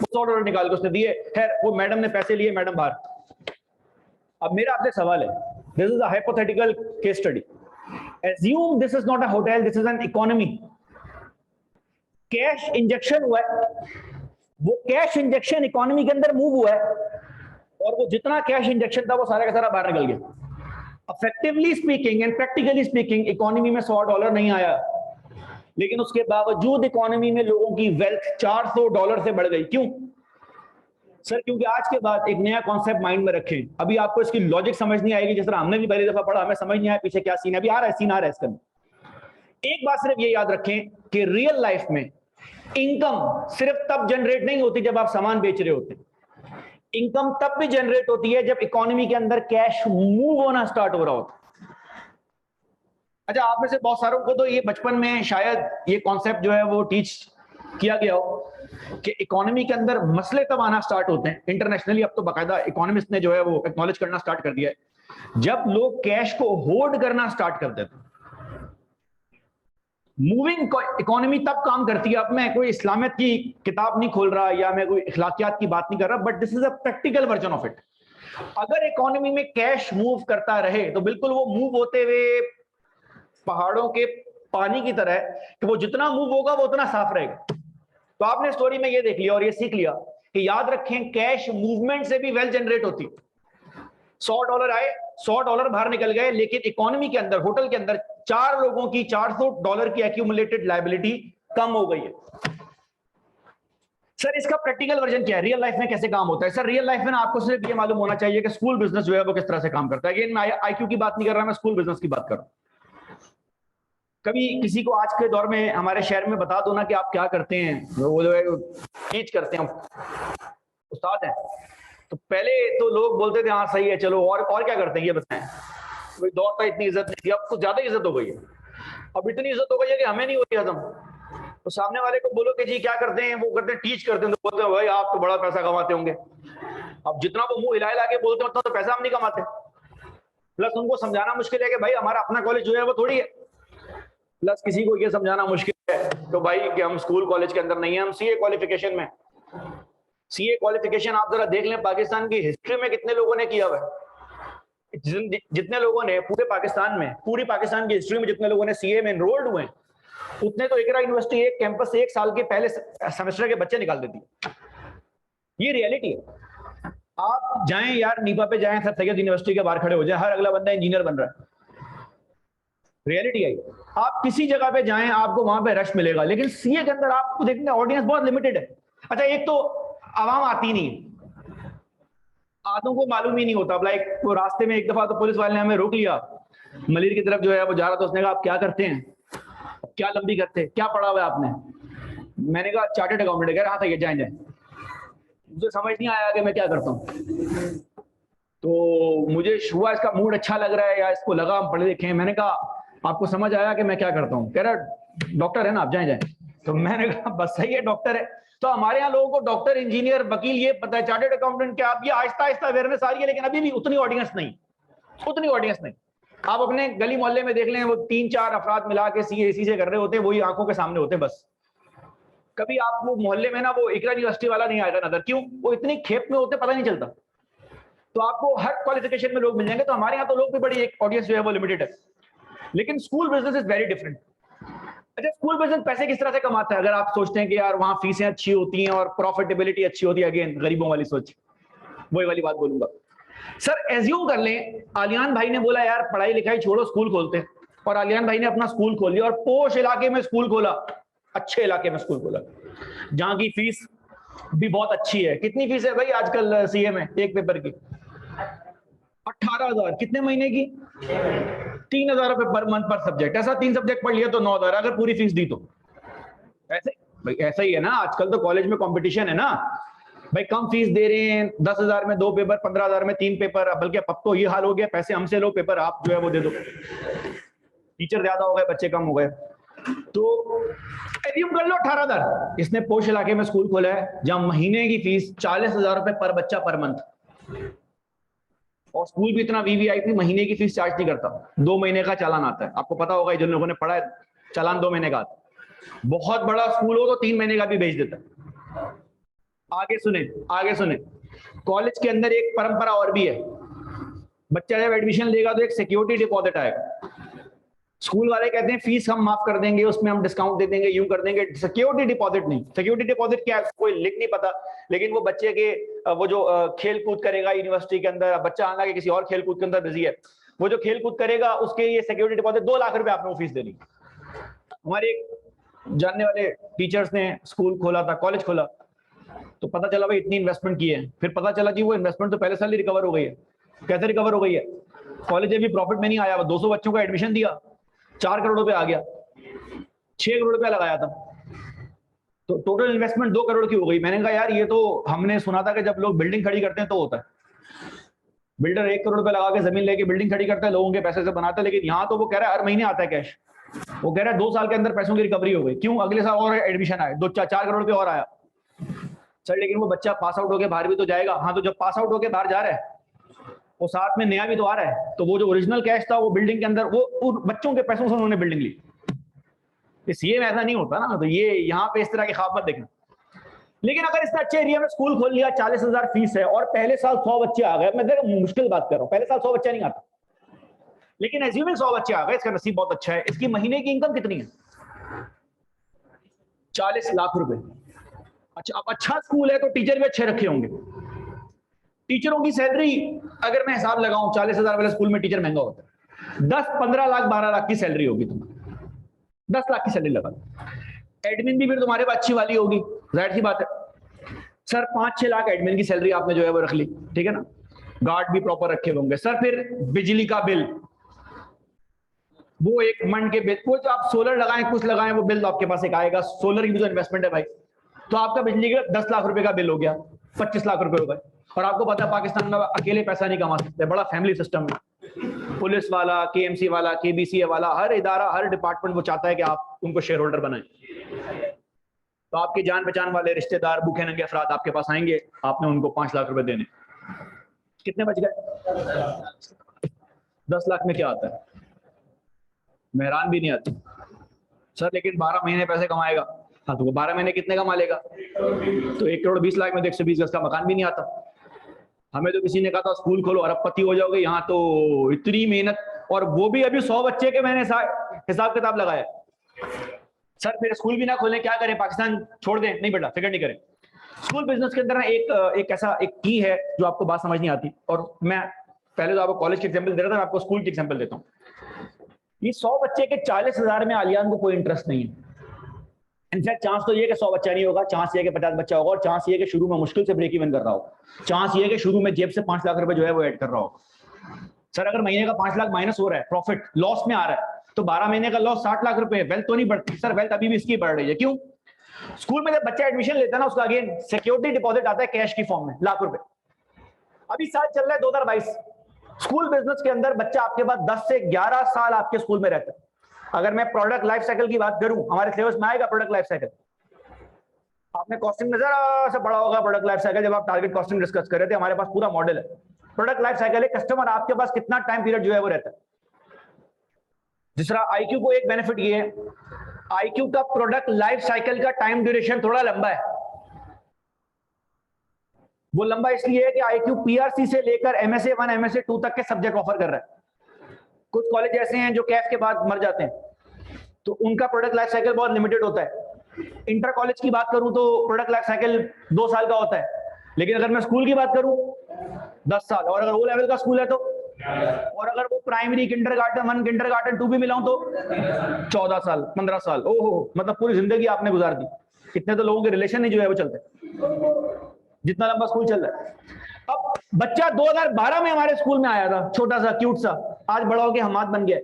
[SPEAKER 1] $100 निकाल के उसने दिए, खैर वो मैडम ने पैसे लिए, मैडम बाहर। अब मेरा आपसे सवाल है, this is a hypothetical case study, assume this is not a hotel, this is an economy. Cash injection हुआ है, वो कैश इंजेक्शन इकोनॉमी के अंदर मूव हुआ है, और वो जितना कैश इंजेक्शन था वो सारा का सारा बाहर निकल गया। Effectively speaking and practically speaking economy में $100 नहीं आया, लेकिन उसके बावजूद इकोनॉमी में लोगों की वेल्थ $400 से बढ़ गई। क्यों सर? क्योंकि आज के बाद एक नया कॉन्सेप्ट माइंड में रखें, अभी आपको इसकी लॉजिक समझ नहीं आएगी, जिस तरह हमने भी पहली दफा पढ़ा, हमें समझ नहीं आया पीछे क्या सीन है, अभी आ रहा है, सीन आ रहा है इसका। एक बात सिर्फ ये याद रखें कि रियल लाइफ में इनकम सिर्फ तब जनरेट नहीं होती जब आप सामान बेच रहे होते, इनकम तब भी जनरेट होती है जब इकोनॉमी के अंदर कैश मूव होना स्टार्ट हो रहा होता। अच्छा, आप में से बहुत सारों को तो ये बचपन में शायद ये कॉन्सेप्ट जो है वो टीच किया गया हो कि इकोनॉमी के अंदर मसले तब आना स्टार्ट होते हैं इंटरनेशनली, अब तो बाकायदा इकोनॉमिस्ट ने जो है वो एक्नॉलेज करना स्टार्ट कर दिया है, जब लोग कैश को होल्ड करना स्टार्ट कर देते हैं। मूविंग इकोनॉमी तब काम करती है। अब मैं कोई इस्लामियत की किताब नहीं खोल रहा या मैं कोई इखलाकियात की बात नहीं कर रहा, but this is a practical version of it. अगर इकोनॉमी में कैश मूव करता रहे तो बिल्कुल वो मूव होते हुए पहाड़ों के पानी की तरह है कि वो जितना मूव होगा वो उतना साफ रहेगा। तो आपने स्टोरी में ये देख लिया और ये सीख लिया कि याद रखें कैश मूवमेंट से भी वेल्थ जनरेट होती है। $100 आए, $100 बाहर निकल गए, लेकिन इकोनॉमी के अंदर, होटल के अंदर 4 लोगों की $400 की एक्यूमुलेटेड लायबिलिटी कम हो गई है। सर इसका प्रैक्टिकल वर्जन क्या है, रियल लाइफ में कैसे काम होता है? सर रियल लाइफ में ना आपको सिर्फ ये मालूम होना चाहिए कि स्कूल बिजनेस जो है वो किस तरह से काम करता है। अगेन मैं आईक्यू की बात नहीं कर रहा, मैं स्कूल बिजनेस की बात कर रहा हूं। कभी किसी को आज के दौर में हमारे शहर में बता दो ना कि आप क्या करते हैं, वो जो है टीच करते हैं, उस्ताद हैं, तो पहले तो लोग बोलते थे हाँ सही है चलो, और क्या करते हैं ये बताएं। कोई दौर था इतनी इज्जत नहीं थी, अब कुछ ज्यादा इज्जत हो गई है। अब इतनी इज्जत हो गई है कि हमें नहीं होती हजम। तो सामने वाले को बोलो कि जी क्या करते हैं, वो करते हैं टीच करते हैं, तो बोलते हैं भाई आप तो बड़ा पैसा कमाते होंगे। अब जितना वो मुंह हिला के बोलते हैं उतना तो पैसा हम नहीं कमाते। प्लस उनको समझाना मुश्किल है कि भाई हमारा अपना कॉलेज जो है वो थोड़ी है। प्लस किसी को ये समझाना मुश्किल है तो भाई कि हम स्कूल कॉलेज के अंदर नहीं है, हम सीए क्वालिफिकेशन में। सीए क्वालिफिकेशन आप जरा देख लें पाकिस्तान की हिस्ट्री में कितने लोगों ने किया हुआ है। जितने लोगों ने पूरे पाकिस्तान में, पूरी पाकिस्तान की हिस्ट्री में जितने लोगों ने सीए में एनरोल्ड हुए उतने तो इकरा यूनिवर्सिटी एक कैंपस से 1 साल के पहले सेमेस्टर के बच्चे निकाल देती है। ये रियलिटी है। आप जाएं यार, नीपा पे जाएं, सर सैयद यूनिवर्सिटी के बाहर खड़े हो जाए, हर अगला बंदा इंजीनियर बन रहा है। रियलिटी है। आप किसी जगह पे जाएं, आपको वहां पे रश मिलेगा, लेकिन सीए के अंदर आपको देखने ऑडियंस बहुत लिमिटेड है। अच्छा, एक तो आवाम आती नहीं, आदों को मालूम ही नहीं होता। लाइक वो रास्ते में एक दफा तो पुलिस वाले ने हमें रोक लिया, मलिर की तरफ जो है वो जा रहा था, उसने कहा आप क्या करते हैं, क्या लंबी करते हैं, क्या पढ़ा हुआ है आपने? मैंने कहा चार्टर्ड अकाउंटेंट। कह रहा हाँ, जाए जाए। मुझे समझ नहीं आया कि मैं क्या करता हूँ, तो मुझे हुआ इसका मूड अच्छा लग रहा है या इसको लगा हम पढ़े लिखे हैं। मैंने कहा आपको समझ आया कि मैं क्या करता हूँ? कह रहा डॉक्टर है ना आप, जाए जाए। तो मैंने कहा बस सही है, डॉक्टर है। तो हमारे यहाँ लोगों को डॉक्टर, इंजीनियर, वकील ये पता है, चार्टर्ड अकाउंटेंट क्या, आप ये आहिस्ता आहिस्ता अवेयरनेस आ रही है, लेकिन अभी भी उतनी ऑडियंस नहीं, उतनी ऑडियंस नहीं। आप अपने गली मोहल्ले में देख लें, वो 3-4 अफराद मिला के सीए से कर रहे होते हैं, वही आंखों के सामने होते हैं बस। कभी आप वो मोहल्ले में ना वो इकरा यूनिवर्सिटी वाला नहीं आएगा नजर, क्यों? वो इतनी खेप में होते पता नहीं चलता। तो आपको हर क्वालिफिकेशन में लोग मिल जाएंगे। तो हमारे यहाँ तो लोग भी बड़ी, एक ऑडियंस जो है वो लिमिटेड है, लेकिन school business is very different. अच्छा, स्कूल बिजनेस पैसे किस तरह से कमाता है? अगर आप सोचते हैं कि यार वहां फीसें अच्छी होती हैं और प्रॉफिटेबिलिटी अच्छी होती है, अगेन गरीबों वाली सोच, वही वाली बात बोलूंगा। सर एज्यूम कर लें आलियान भाई ने बोला यार पढ़ाई लिखाई छोड़ो, स्कूल खोलते हैं, और आलियान भाई ने अपना स्कूल खोल लिया और पोश इलाके में स्कूल खोला, अच्छे इलाके में स्कूल खोला, जहां की फीस भी बहुत अच्छी है। कितनी फीस है भाई आजकल सीए में एक पेपर की? 18,000। कितने महीने की? 3,000 रुपए पर मंथ पर सब्जेक्ट। ऐसा 3 सब्जेक्ट पढ़ लिया तो 9,000, अगर पूरी फीस दी तो। ऐसे भाई ऐसा ही है ना, आजकल तो कॉलेज में कंपटीशन है ना भाई, कम फीस दे रहे हैं, 10,000 में 2 पेपर, 15,000 में 3 पेपर, बल्कि अब तो ये हाल हो गया पैसे हमसे लो, पेपर आप जो है वो दे दो। टीचर ज्यादा हो गए, बच्चे कम हो गए। तो एज्यूम कर लो 18,000, इसने पोश इलाके में स्कूल खोला है जहां महीने की फीस 40,000 रुपए पर बच्चा पर मंथ, और स्कूल भी इतना वीवीआईपी महीने की फीस चार्ज नहीं करता। 2 महीने का चालान आता है, आपको पता होगा, जिन लोगों ने पढ़ा है चालान 2 महीने का आता है। बहुत बड़ा स्कूल हो तो 3 महीने का भी भेज देता है। आगे सुने, आगे सुने, कॉलेज के अंदर एक परंपरा और भी है, बच्चा जब एडमिशन लेगा तो एक सिक्योरिटी डिपॉजिट आएगा। स्कूल वाले कहते हैं फीस हम माफ कर देंगे, उसमें हम डिस्काउंट दे देंगे, यूं कर देंगे, सिक्योरिटी डिपॉजिट नहीं। सिक्योरिटी डिपॉजिट क्या है कोई लिख नहीं पता, लेकिन वो बच्चे के वो जो खेल कूद करेगा यूनिवर्सिटी के अंदर, बच्चा हालांकि किसी और खेल कूद के अंदर बिजी है, वो जो खेल कूद करेगा उसके ये सिक्योरिटी डिपॉजिट 2 लाख रुपए आपने वो फीस देनी। हमारे जानने वाले टीचर्स ने स्कूल खोला था, कॉलेज खोला, तो पता चला भाई इतनी इन्वेस्टमेंट की है। फिर पता चला जी वो इन्वेस्टमेंट तो पहले साल ही रिकवर हो गई है। कैसे रिकवर हो गई है? कॉलेज अभी प्रॉफिट में नहीं आया, 200 बच्चों का एडमिशन दिया, 4 करोड़ रुपए आ गया, 6 करोड़ रुपया लगाया था, तो टोटल इन्वेस्टमेंट 2 करोड़ की हो गई। मैंने कहा यार ये तो हमने सुना था कि जब लोग बिल्डिंग खड़ी करते हैं तो होता है, बिल्डर 1 करोड़ रुपए लगा के जमीन लेके बिल्डिंग खड़ी करता है, लोगों के पैसे से बनाता है, लेकिन यहाँ तो वो कह रहा है हर महीने आता है कैश। वो कह रहा है 2 साल के अंदर पैसों की रिकवरी हो गई। क्यों? अगले साल और एडमिशन आए, 4 करोड़ रुपए और आया। सर लेकिन वो बच्चा पास आउट होकर बाहर भी तो जाएगा। हाँ, तो जब पास आउट होकर बाहर जा रहा है वो साथ में नया भी तो आ रहा है, तो वो जो ओरिजिनल कैश था वो बिल्डिंग के अंदर, वो बच्चों के पैसों से उन्होंने बिल्डिंग ली। सीए में ऐसा नहीं होता ना, तो ये यहाँ पे इस तरह की ख्वाब मत देखना। लेकिन अगर इसने अच्छे एरिया में स्कूल खोल लिया, 40,000 फीस है और पहले साल 100 बच्चे आ गए, मैं देखो मुश्किल बात कर रहा हूँ, पहले साल 100 बच्चा नहीं आता, लेकिन एज्यूमिंग 100 बच्चे आ गए, इसका नसीब बहुत अच्छा है। इसकी महीने की इनकम कितनी है? 40 लाख रुपए। अच्छा, अब अच्छा स्कूल है तो टीचर भी अच्छे रखे होंगे। टीचरों की सैलरी अगर मैं हिसाब लगाऊं, 40,000 वाले स्कूल में टीचर महंगा होता है, 10, 15 लाख, 12 लाख की सैलरी होगी तुम्हारी, 10 लाख की सैलरी लगा। एडमिन भी फिर तुम्हारे पास अच्छी वाली होगी, जाहिर सी बात है। सर 5-6 लाख एडमिन की सैलरी आपने जो है वो रख ली, ठीक है ना, गार्ड भी प्रॉपर रखे होंगे। सर फिर बिजली का बिल, वो एक मन के बिल, वो जो आप सोलर लगाएं कुछ लगाएं वो बिल आपके पास एक आएगा, सोलर की भी तो इन्वेस्टमेंट है भाई। तो आपका बिजली का 10 लाख रुपए का बिल हो गया, 25 लाख रुपए हो गए। और आपको पता है पाकिस्तान में अकेले पैसा नहीं कमा सकते, बड़ा फैमिली सिस्टम है, पुलिस वाला, केएमसी वाला, केबीसीए वाला, हर इदारा, हर डिपार्टमेंट वो चाहता है कि आप उनको शेयर होल्डर बनाएं। तो आपके जान पहचान वाले रिश्तेदार, भूखे नंगे अफराद आपके पास आएंगे, आपने उनको 5 लाख रुपए देने, कितने बच गए? 10 लाख में क्या आता है? मेहरान भी नहीं आती सर, लेकिन 12 महीने पैसे कमाएगा। हाँ, तो वो 12 महीने कितने कमा लेगा? तो 1 करोड़ 20 लाख में 120 गज का मकान भी नहीं आता। हमें तो किसी ने कहा था स्कूल खोलो अरबपति हो जाओगे, यहाँ तो इतनी मेहनत, और वो भी अभी 100 बच्चे के मैंने हिसाब किताब लगाया। सर फिर स्कूल भी ना खोलें, क्या करें? पाकिस्तान छोड़ दें? नहीं बेटा, फिक्र नहीं करें, स्कूल बिजनेस के अंदर ना एक ऐसा एक की है जो आपको बात समझ नहीं आती, और मैं पहले तो आपको कॉलेज के एग्जांपल दे रहा था, मैं आपको स्कूल के एग्जांपल देता हूँ। ये 100 बच्चे के 40,000 में आलियान को कोई इंटरेस्ट नहीं है। इनफैक्ट चांस तो ये कि 100 बच्चा नहीं होगा, चांस ये कि 50 बच्चा होगा, और चांस ये कि शुरू में मुश्किल से ब्रेक इवन कर रहा हो, चांस ये कि शुरू में जेब से 5 लाख रुपए जो है वो ऐड कर रहा हो। सर अगर महीने का 5 लाख माइनस हो रहा है, प्रॉफिट लॉस में आ रहा है, तो 12 महीने का लॉस 60 लाख रुपए, वेल्थ तो नहीं बढ़ती। सर वेल्थ अभी भी इसकी बढ़ रही है। क्यों? स्कूल में जब बच्चा एडमिशन लेता है ना, उसका अगेन सिक्योरिटी डिपॉजिट आता है कैश की फॉर्म में, लाख रुपए। अभी साल चल रहा है 2022, स्कूल बिजनेस के अंदर बच्चा आपके पास 10 से 11 साल आपके स्कूल में रहता है। अगर मैं प्रोडक्ट लाइफ साइकिल की बात करूं, हमारे सिलेबस में आएगा प्रोडक्ट लाइफ साइकिल। आपने कॉस्टिंग में जरा सा पढ़ा होगा प्रोडक्ट लाइफ साइकिल, जब आप टारगेट कॉस्टिंग डिस्कस कर रहे थे। हमारे पास पूरा मॉडल है प्रोडक्ट लाइफ साइकिल है, कस्टमर आपके पास कितना टाइम पीरियड जो है वो रहता है। दूसरा आईक्यू को एक बेनिफिट ये है, आईक्यू का प्रोडक्ट लाइफ साइकिल का टाइम ड्यूरेशन थोड़ा लंबा है। वो लंबा इसलिए है कि आईक्यू पीआरसी से लेकर एमएसए 1 एमएसए 2 तक के सब्जेक्ट ऑफर कर रहा है। कुछ कॉलेज ऐसे हैं जो कैफ के बाद मर जाते हैं, तो उनका प्रोडक्ट लाइफ साइकिल बहुत लिमिटेड होता है। इंटर कॉलेज की बात करूं तो प्रोडक्ट लाइफ साइकिल 2 साल का होता है, लेकिन अगर मैं स्कूल की बात करूं 10 साल, और अगर वो लेवल का स्कूल है तो, और अगर वो प्राइमरी किंडरगार्टन 1 किंडरगार्टन 2 भी मिलाऊं तो 14 साल 15 साल। ओहो, मतलब पूरी जिंदगी आपने गुजार दी। इतने तो लोगों के रिलेशन नहीं जो है वो चलते जितना लंबा स्कूल चल रहा है। अब बच्चा 2012 में हमारे स्कूल में आया था, छोटा सा क्यूट सा, आज बड़ा होके हमाद बन गया।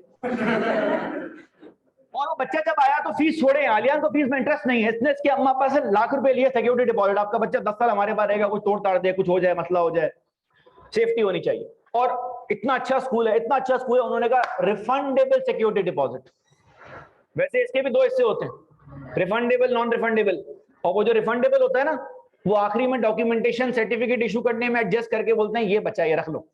[SPEAKER 1] और वो बच्चा जब आया तो फीस छोड़े, आलियान को फीस में इंटरेस्ट नहीं है, इसने इसके अम्मा पापा से लाख रुपए लिए सिक्योरिटी डिपॉजिट। आपका बच्चा 10 साल हमारे पास रहेगा, कुछ तोड़ ताड़ दे, कुछ हो जाए, मसला हो जाए, सेफ्टी होनी चाहिए। और इतना अच्छा स्कूल है, इतना अच्छा स्कूल है, उन्होंने कहा रिफंडेबल सिक्योरिटी डिपॉजिट। वैसे इसके भी 2 हिस्से होते हैं, रिफंडेबल नॉन रिफंडेबल। और वो जो रिफंडेबल होता है ना, वो आखिरी में डॉक्यूमेंटेशन सर्टिफिकेट इशू करने में एडजस्ट करके बोलते हैं ये बच्चा ये रख लो।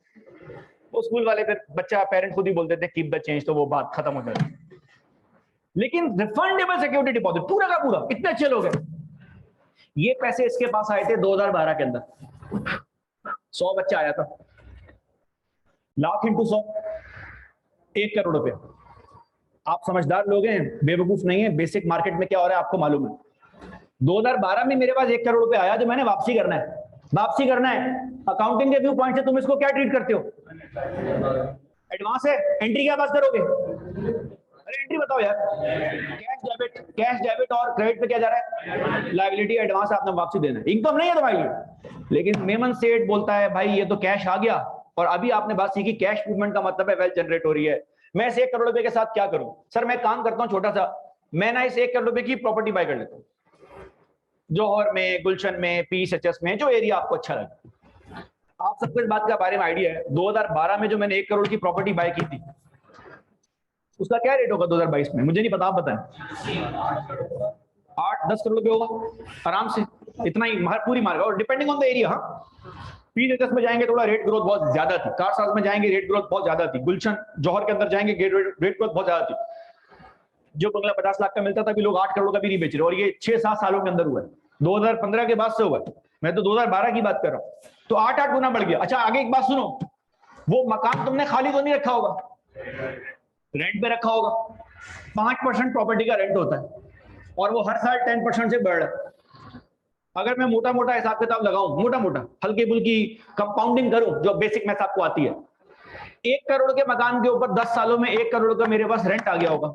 [SPEAKER 1] वो स्कूल वाले फिर बच्चा पेरेंट खुद ही बोल देते हैं कीप द चेंज, तो वो बात खत्म हो जाती है। लेकिन रिफंडेबल सिक्योरिटी डिपॉजिट पूरा का पूरा, इतने अच्छे लोग हैं। ये पैसे इसके पास आए थे 2012 के अंदर। 100 बच्चा आया था, लाख इंटू 100 1 करोड़ रुपए। आप समझदार लोग हैं, बेवकूफ नहीं है। बेसिक मार्केट में क्या हो रहा है आपको मालूम है। 2012 में मेरे पास 1 करोड़ रुपए आया जो मैंने वापसी करना है। वापसी करना है, अकाउंटिंग के व्यू पॉइंट से तुम इसको क्या ट्रीट करते हो? एडवांस है, एंट्री क्या बात करोगे? अरे एंट्री बताओ यार। कैश डेबिट और क्रेडिट पे क्या जा रहा है? लायबिलिटी, एडवांस आपने वापसी देना है। इनकम नहीं है तुम्हारे लिए। लेकिन मेमन सेठ बोलता है भाई ये तो कैश आ गया, और अभी आपने बात सीखी कैश मूवमेंट का मतलब है वेल्थ जनरेट हो रही है। मैं इस 1 करोड़ रुपए के साथ क्या करूं? सर मैं काम करता हूं छोटा सा, मैं ना इस 1 करोड़ रुपए की प्रॉपर्टी बाय कर लेता हूं, जौहर में, गुलशन में, पीएचएस में, जो एरिया आपको अच्छा लगे। आप सबको इस बात का बारे में आइडिया है 2012 में जो मैंने 1 करोड़ की प्रॉपर्टी बाय की थी, उसका क्या रेट होगा 2022 में? मुझे नहीं पता, आप बताएं। 8-10 करोड़ रुपए होगा आराम से, इतना ही पूरी मार्केट, और डिपेंडिंग ऑन द एरिया। हाँ, पीएचएस में जाएंगे थोड़ा रेट ग्रोथ बहुत ज्यादा थी, कारसाज में जाएंगे रेट ग्रोथ बहुत ज्यादा थी, गुलशन जौहर के अंदर जाएंगे रेट ग्रोथ बहुत ज्यादा थी। जो बंगला 50 लाख का मिलता था, भी लोग 8 करोड़ का भी नहीं बेच रहे, और ये 6-7 सालों के अंदर हुआ है। 2015 के बाद से हुआ है, मैं तो 2012 की बात कर रहा हूं। तो 8-8 गुना बढ़ गया। अच्छा आगे एक बात सुनो, वो मकान तुमने खाली तो नहीं रखा होगा, रेंट पे रखा होगा। 5% प्रॉपर्टी का रेंट होता है, और वो हर साल 10% से बढ़ रहा है। अगर मैं मोटा मोटा हिसाब किताब लगाऊं, मोटा मोटा हल्की फुल्की कंपाउंडिंग करूं, जो बेसिक मैथ आपको आती है, 1 करोड़ के मकान के ऊपर 10 सालों में 1 करोड़ का मेरे पास रेंट आ गया होगा।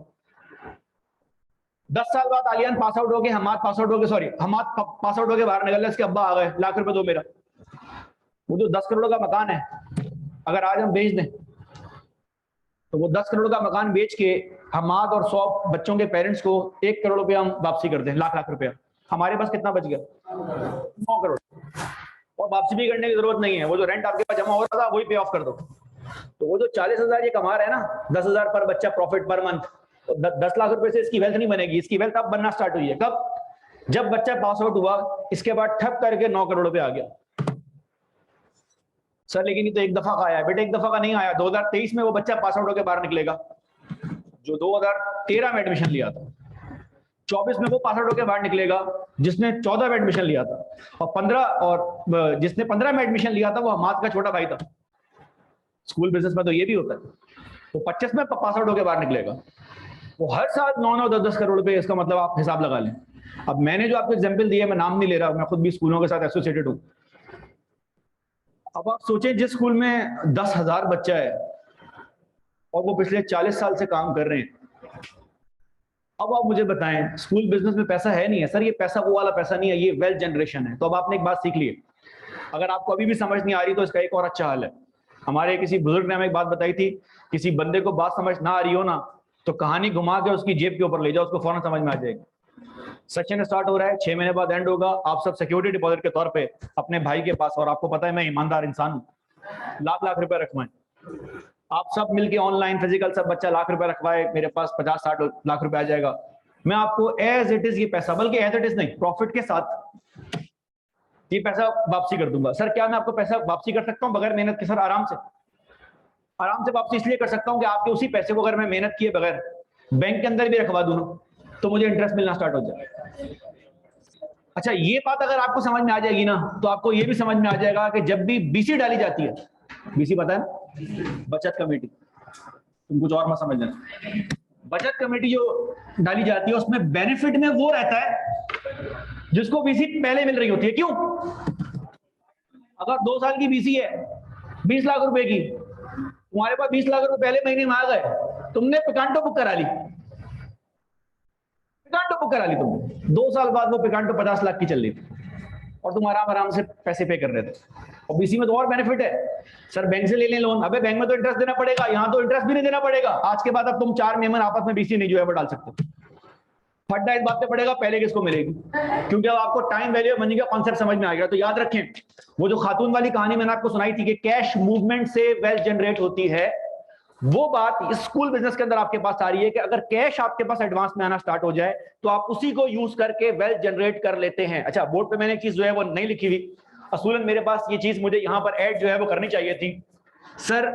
[SPEAKER 1] 10 साल बाद आलियान पास आउट हो गए, हमाद पास आउट हो गए, सॉरी हमाद पास आउट हो गए, बाहर निकल गए, इसके अब्बा आ गए, लाख रुपए दो मेरा। वो जो 10 करोड़ का मकान है, अगर आज हम बेच दें तो वो 10 करोड़ का मकान बेच के हमाद और 100 बच्चों के पेरेंट्स को 1 करोड़ रुपया हम वापसी कर दें, लाख रुपया, हमारे पास कितना बच गया? 9 करोड़। और वापसी भी करने की जरूरत नहीं है, वो जो रेंट आपके पास जमा हो रहा था वही पे ऑफ कर दो। तो वो जो 40,000 ये कमा रहे हैं ना, 10,000 पर बच्चा प्रॉफिट पर मंथ, तो 10 लाख रुपए से इसकी वेल्थ नहीं बनेगी। इसकी वेल्थ अब बनना स्टार्ट हुई है कब? जब बच्चा पास आउट हुआ, इसके बाद ठप करके 9 करोड़ रुपए आ गया। सर लेकिन ये तो एक दफा का आया है। बेटा एक दफा का नहीं आया, 2023 में वो बच्चा पास आउट होकर बाहर निकलेगा जो 2013 में एडमिशन लिया था, 24 में वो पास आउट होकर बाहर निकलेगा जिसने 14 में एडमिशन लिया था, और जिसने 15 में एडमिशन लिया था वो हमाद का छोटा भाई था। स्कूल बिजनेस में तो ये भी होता है। तो 25 में पास आउट होकर बाहर निकलेगा, वो हर साल 9-9, 10-10 करोड़ रुपए, इसका मतलब आप हिसाब लगा लें।
[SPEAKER 2] अब मैंने जो आपको एग्जांपल दिया, मैं नाम नहीं ले रहा, मैं खुद भी स्कूलों के साथ एसोसिएटेड हूं। अब आप सोचें जिस स्कूल में 10,000 बच्चा है और वो पिछले 40 साल से काम कर रहे हैं, अब आप मुझे बताएं स्कूल बिजनेस में पैसा है नहीं है? सर ये पैसा वो वाला पैसा नहीं है, ये वेल्थ जनरेशन है। तो अब आपने एक बात सीख ली है, अगर आपको अभी भी समझ नहीं आ रही तो इसका एक और अच्छा हल है। हमारे किसी बुजुर्ग ने हमें एक बात बताई थी, किसी बंदे को बात समझ ना आ रही हो ना तो कहानी घुमा के उसकी जेब के ऊपर ले जाओ, उसको फौरन समझ में आ जाएगी। सेशन स्टार्ट हो रहा है, 6 महीने बाद एंड होगा, आप सब सिक्योरिटी डिपॉजिट के तौर पे अपने भाई के पास, और आपको पता है मैं ईमानदार इंसान हूं, लाख लाख रुपए रखवाएं। आप सब मिलके ऑनलाइन फिजिकल सब बच्चा लाख रुपए रखवाए, मेरे पास 50-60 लाख रुपए आ जाएगा। मैं आपको एज इट इज ये पैसा, बल्कि एज इट इज नहीं, प्रॉफिट के साथ ये पैसा वापसी कर दूंगा। सर क्या मैं आपको पैसा वापसी कर सकता हूं बगैर मेहनत के? सर आराम से वापसी इसलिए कर सकता हूं कि आपके उसी पैसे को अगर मैं मेहनत किए बगैर बैंक के अंदर भी रखवा दूं तो मुझे इंटरेस्ट मिलना स्टार्ट हो जाए। अच्छा, ये बात अगर आपको समझ में आ जाएगी ना तो आपको ये भी समझ में आ जाएगा कि जब भी बीसी डाली जाती है, बीसी पता है ना, बचत कमेटी, तुम कुछ और मत समझ लेना, बचत कमेटी जो डाली जाती है उसमें बेनिफिट में वो रहता है जिसको बीसी पहले मिल रही होती है। क्यों? अगर 2 साल की बीसी है 20 लाख रुपए की, तुम्हारे पास 20 लाख रुपए पहले महीने में आ गए, तुमने पिकांटो बुक करा ली, तुमने 2 साल बाद वो पिकांटो 50 लाख की चल रही थी और तुम आराम से पैसे पे कर रहे थे। और बीसी में तो और बेनिफिट है, सर बैंक से ले लें लोन, अबे बैंक में तो इंटरेस्ट देना पड़ेगा, यहाँ तो इंटरेस्ट भी नहीं देना पड़ेगा। आज के बाद अब तुम 4 मेंबर आपस में बीसी नहीं जो है वो डाल सकते। फड्डा इस बात पे पड़ेगा पहले किसको मिलेगी, क्योंकि अब आपको टाइम वैल्यू मनी का कॉन्सेप्ट समझ में आ गया। तो याद रखें, वो जो खातून वाली कहानी मैंने आपको सुनाई थी कि कैश मूवमेंट से वेल्थ जनरेट होती है, वो बात स्कूल बिजनेस के अंदर आपके पास आ रही है कि अगर कैश आपके पास एडवांस में आना स्टार्ट हो जाए तो आप उसी को यूज करके वेल्थ जनरेट कर लेते हैं। अच्छा, बोर्ड पे मैंने एक चीज जो है वो नहीं लिखी हुई, असूलन मेरे पास ये चीज मुझे यहां पर ऐड जो है वो करनी चाहिए थी। सर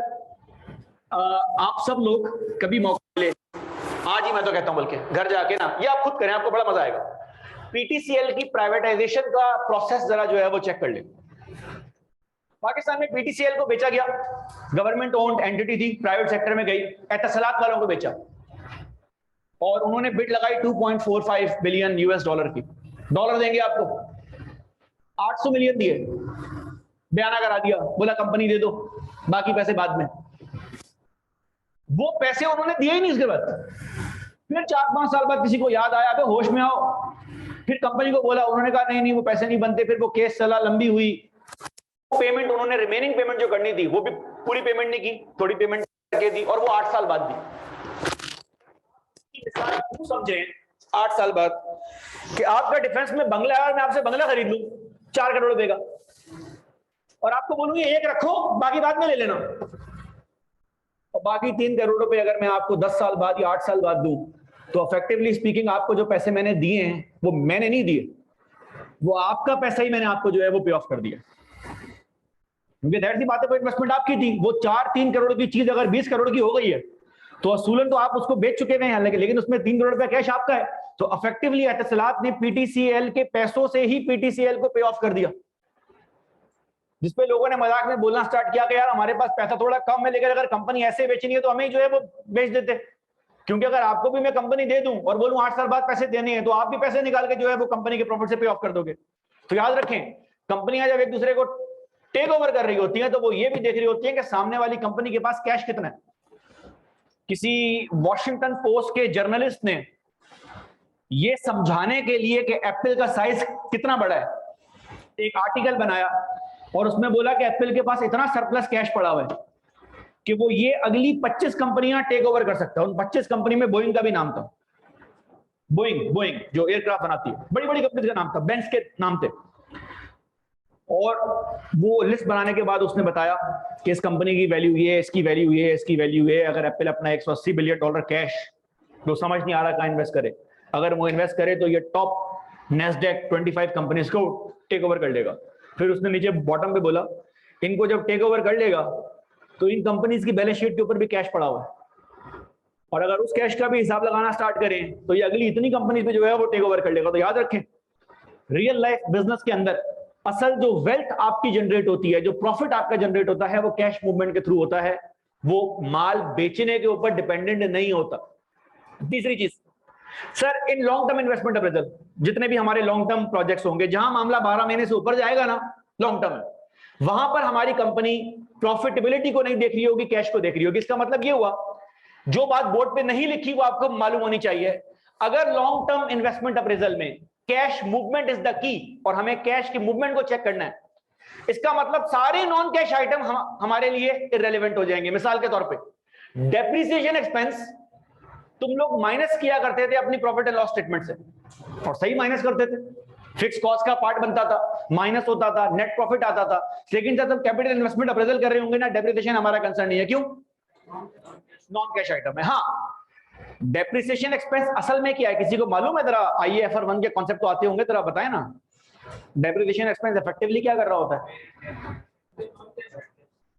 [SPEAKER 2] आप सब लोग कभी मौका मिले, आज ही मैं तो कहता हूं बल्कि घर जाके ना ये आप खुद करें, आपको बड़ा मजा आएगा। पीटीसीएल की प्राइवेटाइजेशन का प्रोसेस जरा जो है वो चेक कर ले। पाकिस्तान में पीटीसीएल को बेचा गया, गवर्नमेंट ओन्ड एंटिटी थी, प्राइवेट सेक्टर में गई, एतसलात वालों को बेचा और उन्होंने बिड लगाई 2.45 बिलियन यूएस डॉलर की। डॉलर देंगे आपको, 800 मिलियन दिए, बयाना करा दिया, बोला कंपनी दे दो, बाकी पैसे बाद में। वो पैसे उन्होंने दिए ही नहीं। इसके बाद फिर 4-5 साल बाद किसी को याद आया, अबे होश में आओ, फिर कंपनी को बोला, उन्होंने कहा नहीं वो पैसे नहीं बनते। फिर वो केस चला, लंबी हुई, पेमेंट उन्होंने रिमेनिंग पेमेंट जो करनी थी वो भी पूरी पेमेंट नहीं की, थोड़ी पेमेंट करके दी और वो 8 साल बाद दी। समझे 8 साल बाद कि आपका डिफेंस में बंगला है और मैं आपसे बंगला खरीद लूं 4 करोड़ रुपए का और आपको बोलूंगी एक रखो बाकी बाद में ले लेना, और बाकी 3 करोड़ रुपए अगर मैं आपको 10 साल बाद या 8 साल बाद दूं तो इफेक्टिवली स्पीकिंग आपको जो पैसे मैंने दिए हैं वो मैंने नहीं दिए, वो आपका पैसा ही मैंने आपको जो है वो पे ऑफ कर दिया। क्योंकि दैट सी बात है, इन्वेस्टमेंट आपकी थी। वो 4-3 करोड़ की चीज अगर 20 करोड़ की हो गई है तो असूलन तो आप उसको बेच चुके हैं, लेकिन उसमें 3 करोड़ रुपया कैश आपका है। तो इफेक्टिवली एतसलात ने पीटीसीएल के पैसों से ही पीटीसीएल को पे ऑफ कर दिया, जिसपे लोगों ने मजाक में बोलना स्टार्ट किया कि यार हमारे पास पैसा थोड़ा कम है, लेकिन अगर कंपनी ऐसे बेचनी है तो हमें जो है वो बेच देते। क्योंकि अगर आपको भी मैं कंपनी दे दूं और बोलूं 8 साल बाद पैसे देने हैं तो आप भी पैसे निकाल के जो है वो कंपनी के प्रॉफिट से पे ऑफ कर दोगे। तो याद रखें, कंपनियां जब एक दूसरे को टेक ओवर कर रही होती हैं तो वो ये भी देख रही होती हैं कि सामने वाली कंपनी के पास कैश कितना है। किसी वॉशिंगटन पोस्ट के जर्नलिस्ट ने ये समझाने के लिए कि एप्पल का साइज कितना बड़ा है एक आर्टिकल बनाया और उसमें बोला कि एप्पल के पास इतना सरप्लस कैश पड़ा हुआ है कि वो ये अगली 25 कंपनियां टेक ओवर कर सकता है। उन 25 कंपनी में बोइंग का भी नाम था, बोइंग जो एयरक्राफ्ट बनाती है, बड़ी बड़ी कंपनी का नाम था, बेंज के नाम थे। और वो लिस्ट बनाने के बाद उसने बताया कि इस कंपनी की वैल्यू ये है, इसकी वैल्यू ये है, इसकी वैल्यू ये है। अगर एप्पल अपना 180 बिलियन डॉलर कैश जो समझ नहीं आ रहा कहाँ इन्वेस्ट करे, अगर वो इन्वेस्ट करे तो ये टॉप नेस्डेक 25 कंपनीज को टेक ओवर कर लेगा। फिर उसने नीचे बॉटम पे बोला इनको जब टेक ओवर कर लेगा तो इन कंपनीज की बैलेंस शीट के ऊपर भी कैश पड़ा हुआ है और अगर उस कैश का भी हिसाब लगाना स्टार्ट करें तो ये अगली इतनी कंपनीज पे जो है वो टेक ओवर कर लेगा। तो याद रखें, रियल लाइफ बिजनेस के अंदर असल जो वेल्थ आपकी जनरेट होती है, जो प्रॉफिट आपका जनरेट होता है, वो कैश मूवमेंट के थ्रू होता है, वो माल बेचने के ऊपर डिपेंडेंट नहीं होता। तीसरी चीज, sir in long term investment appraisal, जितने भी हमारे लॉन्ग टर्म प्रोजेक्ट्स होंगे जहां मामला 12 महीने से ऊपर जाएगा ना, लॉन्ग टर्म, वहां पर हमारी कंपनी प्रॉफिटेबिलिटी को नहीं देख रही होगी, कैश को देख रही होगी। इसका मतलब ये हुआ, जो बात बोर्ड पे नहीं लिखी वो आपको मालूम होनी चाहिए। अगर लॉन्ग टर्म इन्वेस्टमेंट अप्रेजल में cash movement is the key और हमें कैश की मूवमेंट को चेक करना है, इसका मतलब सारे नॉन कैश आइटम हमारे लिए इररेलेवेंट हो जाएंगे। मिसाल के तौर पे डेप्रिसिएशन एक्सपेंस तुम लोग माइनस किया करते थे अपनी प्रॉफिट एंड लॉस स्टेटमेंट से, और सही माइनस करते थे, फिक्स कॉस्ट का पार्ट बनता था, माइनस होता था, नेट प्रॉफिट आता था। लेकिन जब तुम कैपिटल इन्वेस्टमेंट अप्रेजल कर रहे होंगे ना, डेप्रिसिएशन हमारा कंसर्न नहीं है। क्यों? नॉन कैश आइटम है। हाँ, डेप्रिसिएशन एक्सपेंस असल में क्या है, किसी को मालूम है? जरा IAFR 1 के कॉन्सेप्ट तो आते होंगे, जरा बताएं ना। डेप्रिसिएशन एक्सपेंस इफेक्टिवली क्या कर रहा होता है?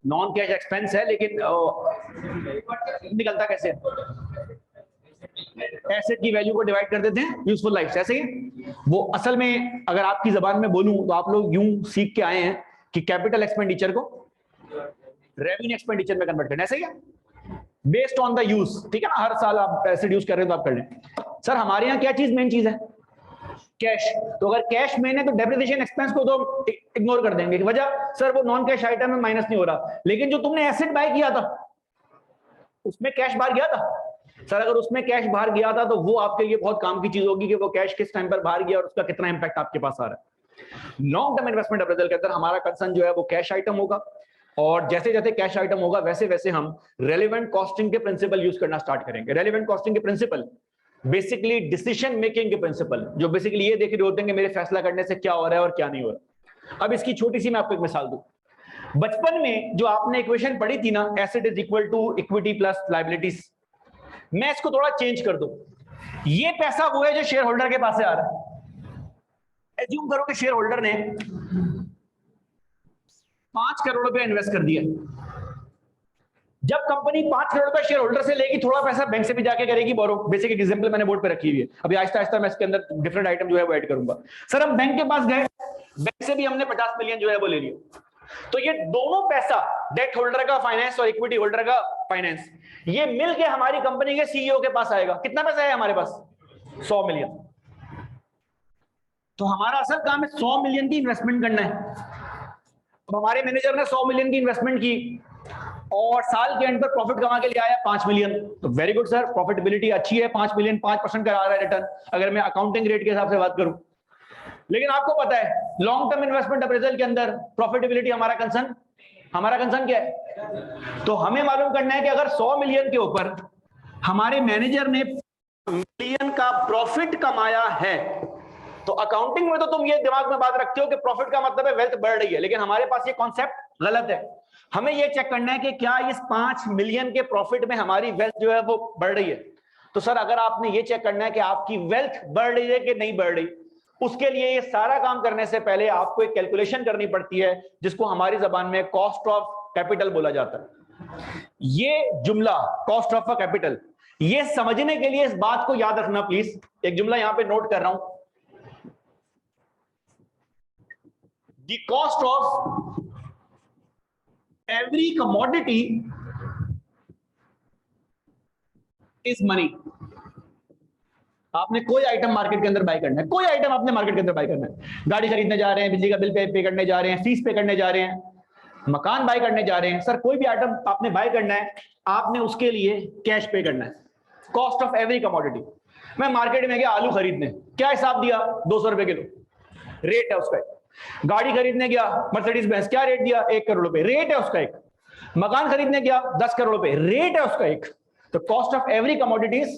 [SPEAKER 2] नॉन कैश एक्सपेंस है, लेकिन निकलता कैसे? एसेट की वैल्यू को डिवाइड कर देते हैं यूजफुल लाइफ से, ऐसे ही। वो असल में अगर आपकी जबान में बोलूं तो आप लोग यूं सीख के आए हैं कि कैपिटल एक्सपेंडिचर को रेवेन्यू एक्सपेंडिचर में कन्वर्ट करना, ऐसे ही बेस्ड ऑन द यूज, ठीक है ना। हर साल आप एसेट यूज कर रहे हैं तो आप कर लें। सर हमारे यहाँ क्या चीज मेन चीज है? कैश। तो अगर कैश मेन है तो डेप्रिसिएशन एक्सपेंस को तो इग्नोर कर देंगे। वजह सर वो नॉन कैश आइटम में माइनस नहीं हो रहा, लेकिन जो तुमने एसेट बाय किया था उसमें कैश बाहर गया था। सर अगर उसमें कैश बाहर गया था तो वो आपके लिए बहुत काम की चीज होगी कि वो कैश किस टाइम पर बाहर गया और उसका कितना इंपैक्ट आपके पास आ रहा है। लॉन्ग टर्म इन्वेस्टमेंट अप्रेजल के अंदर हमारा कंसर्न जो है वो कैश आइटम होगा, और जैसे जैसे कैश आइटम होगा वैसे वैसे हम रेलेवेंट कॉस्टिंग के प्रिंसिपल यूज करना स्टार्ट करेंगे। रेलेवेंट कॉस्टिंग के प्रिंसिपल बेसिकली डिसीजन मेकिंग के प्रिंसिपल, जो बेसिकली ये देख रहे होते हैं कि मेरे फैसला करने से क्या हो रहा है और क्या नहीं हो रहा। अब इसकी छोटी सी मैं आपको एक मिसाल दूं। बचपन में जो आपने इक्वेशन पढ़ी थी ना, asset is equal to equity plus liabilities, मैं इसको थोड़ा चेंज कर दूं। ये पैसा वो है जो शेयर होल्डर के पास से आ रहा है। एज्यूम करो कि शेयर होल्डर ने 5 करोड़ रुपए इन्वेस्ट कर दिया। जब कंपनी 5 करोड़ रुपए शेयर होल्डर से लेगी, थोड़ा पैसा बैंक से भी जाके करेगी बोरो। बेसिक एग्जांपल मैंने बोर्ड पे रखी हुई है, अभी आहिस्ता आहिस्ता मैं इसके अंदर डिफरेंट आइटम जो है वो ऐड करूंगा। सर हम बैंक के पास गए, बैंक से भी हमने 50 मिलियन जो है वो ले लिया। तो ये दोनों पैसा, डेट होल्डर का फाइनेंस और इक्विटी होल्डर का फाइनेंस, ये मिलके हमारी कंपनी के सीईओ के पास आएगा। कितना पैसा है हमारे पास? 100 मिलियन। तो हमारा असल काम है 100 मिलियन की इन्वेस्टमेंट करना है। अब हमारे मैनेजर ने 100 मिलियन की इन्वेस्टमेंट की और साल के एंड पर प्रॉफिट कमा के ले आया 5 मिलियन, तो वेरी गुड सर, प्रॉफिटेबिलिटी अच्छी है, 5 मिलियन 5% का आ रहा है रिटर्न, अगर मैं अकाउंटिंग रेट के हिसाब से बात करूं। लेकिन आपको पता है लॉन्ग टर्म इन्वेस्टमेंट अप्रेजल के अंदर प्रॉफिटेबिलिटी हमारा कंसर्न क्या है? तो हमें मालूम करना है कि अगर 100 मिलियन के ऊपर हमारे मैनेजर ने मिलियन का प्रॉफिट कमाया है, तो अकाउंटिंग में तो तुम ये दिमाग में बात रखते हो कि प्रॉफिट का मतलब है वेल्थ बढ़ रही है, लेकिन हमारे पास ये कॉन्सेप्ट गलत है। हमें ये चेक करना है कि क्या इस 5 मिलियन के प्रॉफिट में हमारी वेल्थ जो है वो बढ़ रही है। तो सर अगर आपने ये चेक करना है कि आपकी वेल्थ बढ़ रही है कि नहीं बढ़ रही, उसके लिए ये सारा काम करने से पहले आपको एक कैलकुलेशन करनी पड़ती है, जिसको हमारी जबान में कॉस्ट ऑफ कैपिटल बोला जाता है। ये जुमला कॉस्ट ऑफ कैपिटल, ये समझने के लिए इस बात को याद रखना प्लीज। एक जुमला यहां पे नोट कर रहा हूं, the cost of every commodity is money. आपने कोई आइटम मार्केट के अंदर बाय करना है, कोई आइटम आपने मार्केट के अंदर बाय करना है, गाड़ी खरीदने जा रहे हैं, बिजली का बिल पे करने जा रहे हैं, फीस पे करने जा रहे हैं, मकान बाय करने जा रहे हैं, सर कोई भी आइटम आपने बाय करना है, आपने उसके लिए कैश पे करना है। Cost of every commodity. मैं मार्केट में गया आलू खरीदने, क्या हिसाब दिया? 200 रुपए किलो रेट है उसका। गाड़ी खरीदने गया मर्सिडीज बेंज, क्या रेट दिया? 1 करोड़ रुपए रेट है उसका एक। मकान खरीदने गया 10 करोड़ रुपए रेट है उसका एक। तो cost of every commodities,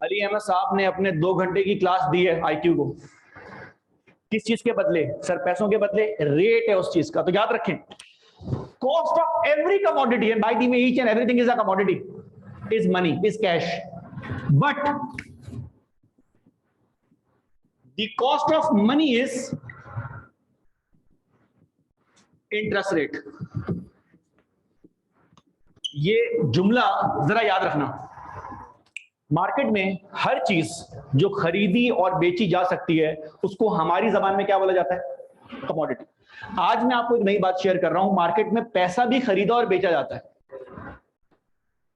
[SPEAKER 2] Ali Ahmad साहब ने अपने 2 घंटे की क्लास दी है IQ को, किस चीज के बदले? सर पैसों के बदले, रेट है उस चीज का। तो याद रखें, cost of every commodity, and by the way each and everything is a commodity, is money, is cash, but the cost of money is interest rate. ये जुमला जरा याद रखना। मार्केट में हर चीज जो खरीदी और बेची जा सकती है उसको हमारी जबान में क्या बोला जाता है? कमोडिटी। आज मैं आपको एक नई बात शेयर कर रहा हूं, मार्केट में पैसा भी खरीदा और बेचा जाता है।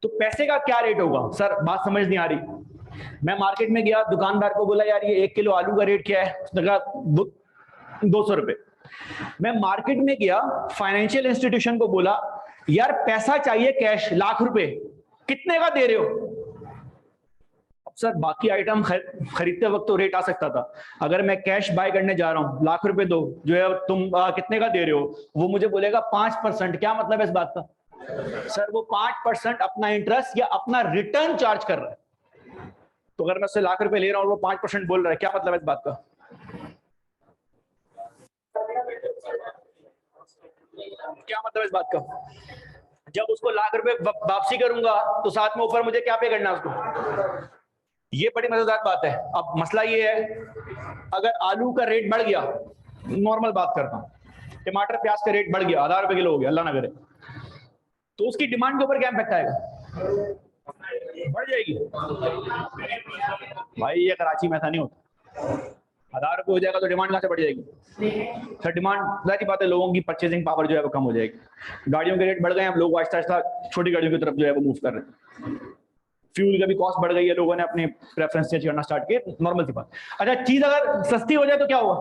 [SPEAKER 2] तो पैसे का क्या रेट होगा? सर बात समझ नहीं आ रही। मैं मार्केट में गया, दुकानदार को बोला यार ये 1 किलो आलू का रेट क्या है, उसने कहा 200 रुपए। मैं मार्केट में गया, फाइनेंशियल इंस्टीट्यूशन को बोला यार पैसा चाहिए कैश, लाख रुपए, कितने का दे रहे हो? सर बाकी आइटम खरीदते वक्त तो रेट आ सकता था, अगर मैं कैश बाय करने जा रहा हूं, लाख रुपए दो, जो है तुम कितने का दे रहे हो? वो मुझे बोलेगा 5%। क्या मतलब है इस बात का? सर वो 5% अपना इंटरेस्ट या अपना रिटर्न चार्ज कर रहा है। तो अगर मैं उससे लाख रुपए ले रहा हूं और वो 5% बोल रहा है, क्या मतलब है इस बात का? क्या मतलब है इस बात का? जब उसको लाख रुपए वापसी करूंगा तो साथ में ऊपर मुझे क्या पे करना है उसको? ये बड़ी मजेदार बात है। अब मसला ये है, अगर आलू का रेट बढ़ गया, नॉर्मल बात करता हूं, टमाटर प्याज का रेट बढ़ गया, 1000 रुपए किलो हो गया, अल्लाह ना करे, तो उसकी डिमांड के ऊपर क्या इम्पैक्ट आएगा? बढ़ जाएगी। भाई ये कराची में ऐसा नहीं होता, 1000 रुपए हो जाएगा तो डिमांड कहां से बढ़ जाएगी? सर डिमांड, जाहिर बात है लोगों की परचेजिंग पावर जो है वो कम हो जाएगी। गाड़ियों के रेट बढ़ गए, अब लोग आहिस्ता आहिस्ता छोटी गाड़ियों की तरफ जो है वो मूव कर रहे हैं। फ्यूल का भी कॉस्ट बढ़ गई है, लोगों ने अपने प्रेफरेंस चेंज करना स्टार्ट किए, नॉर्मल सी बात। अच्छा, चीज अगर सस्ती हो जाए तो क्या होगा?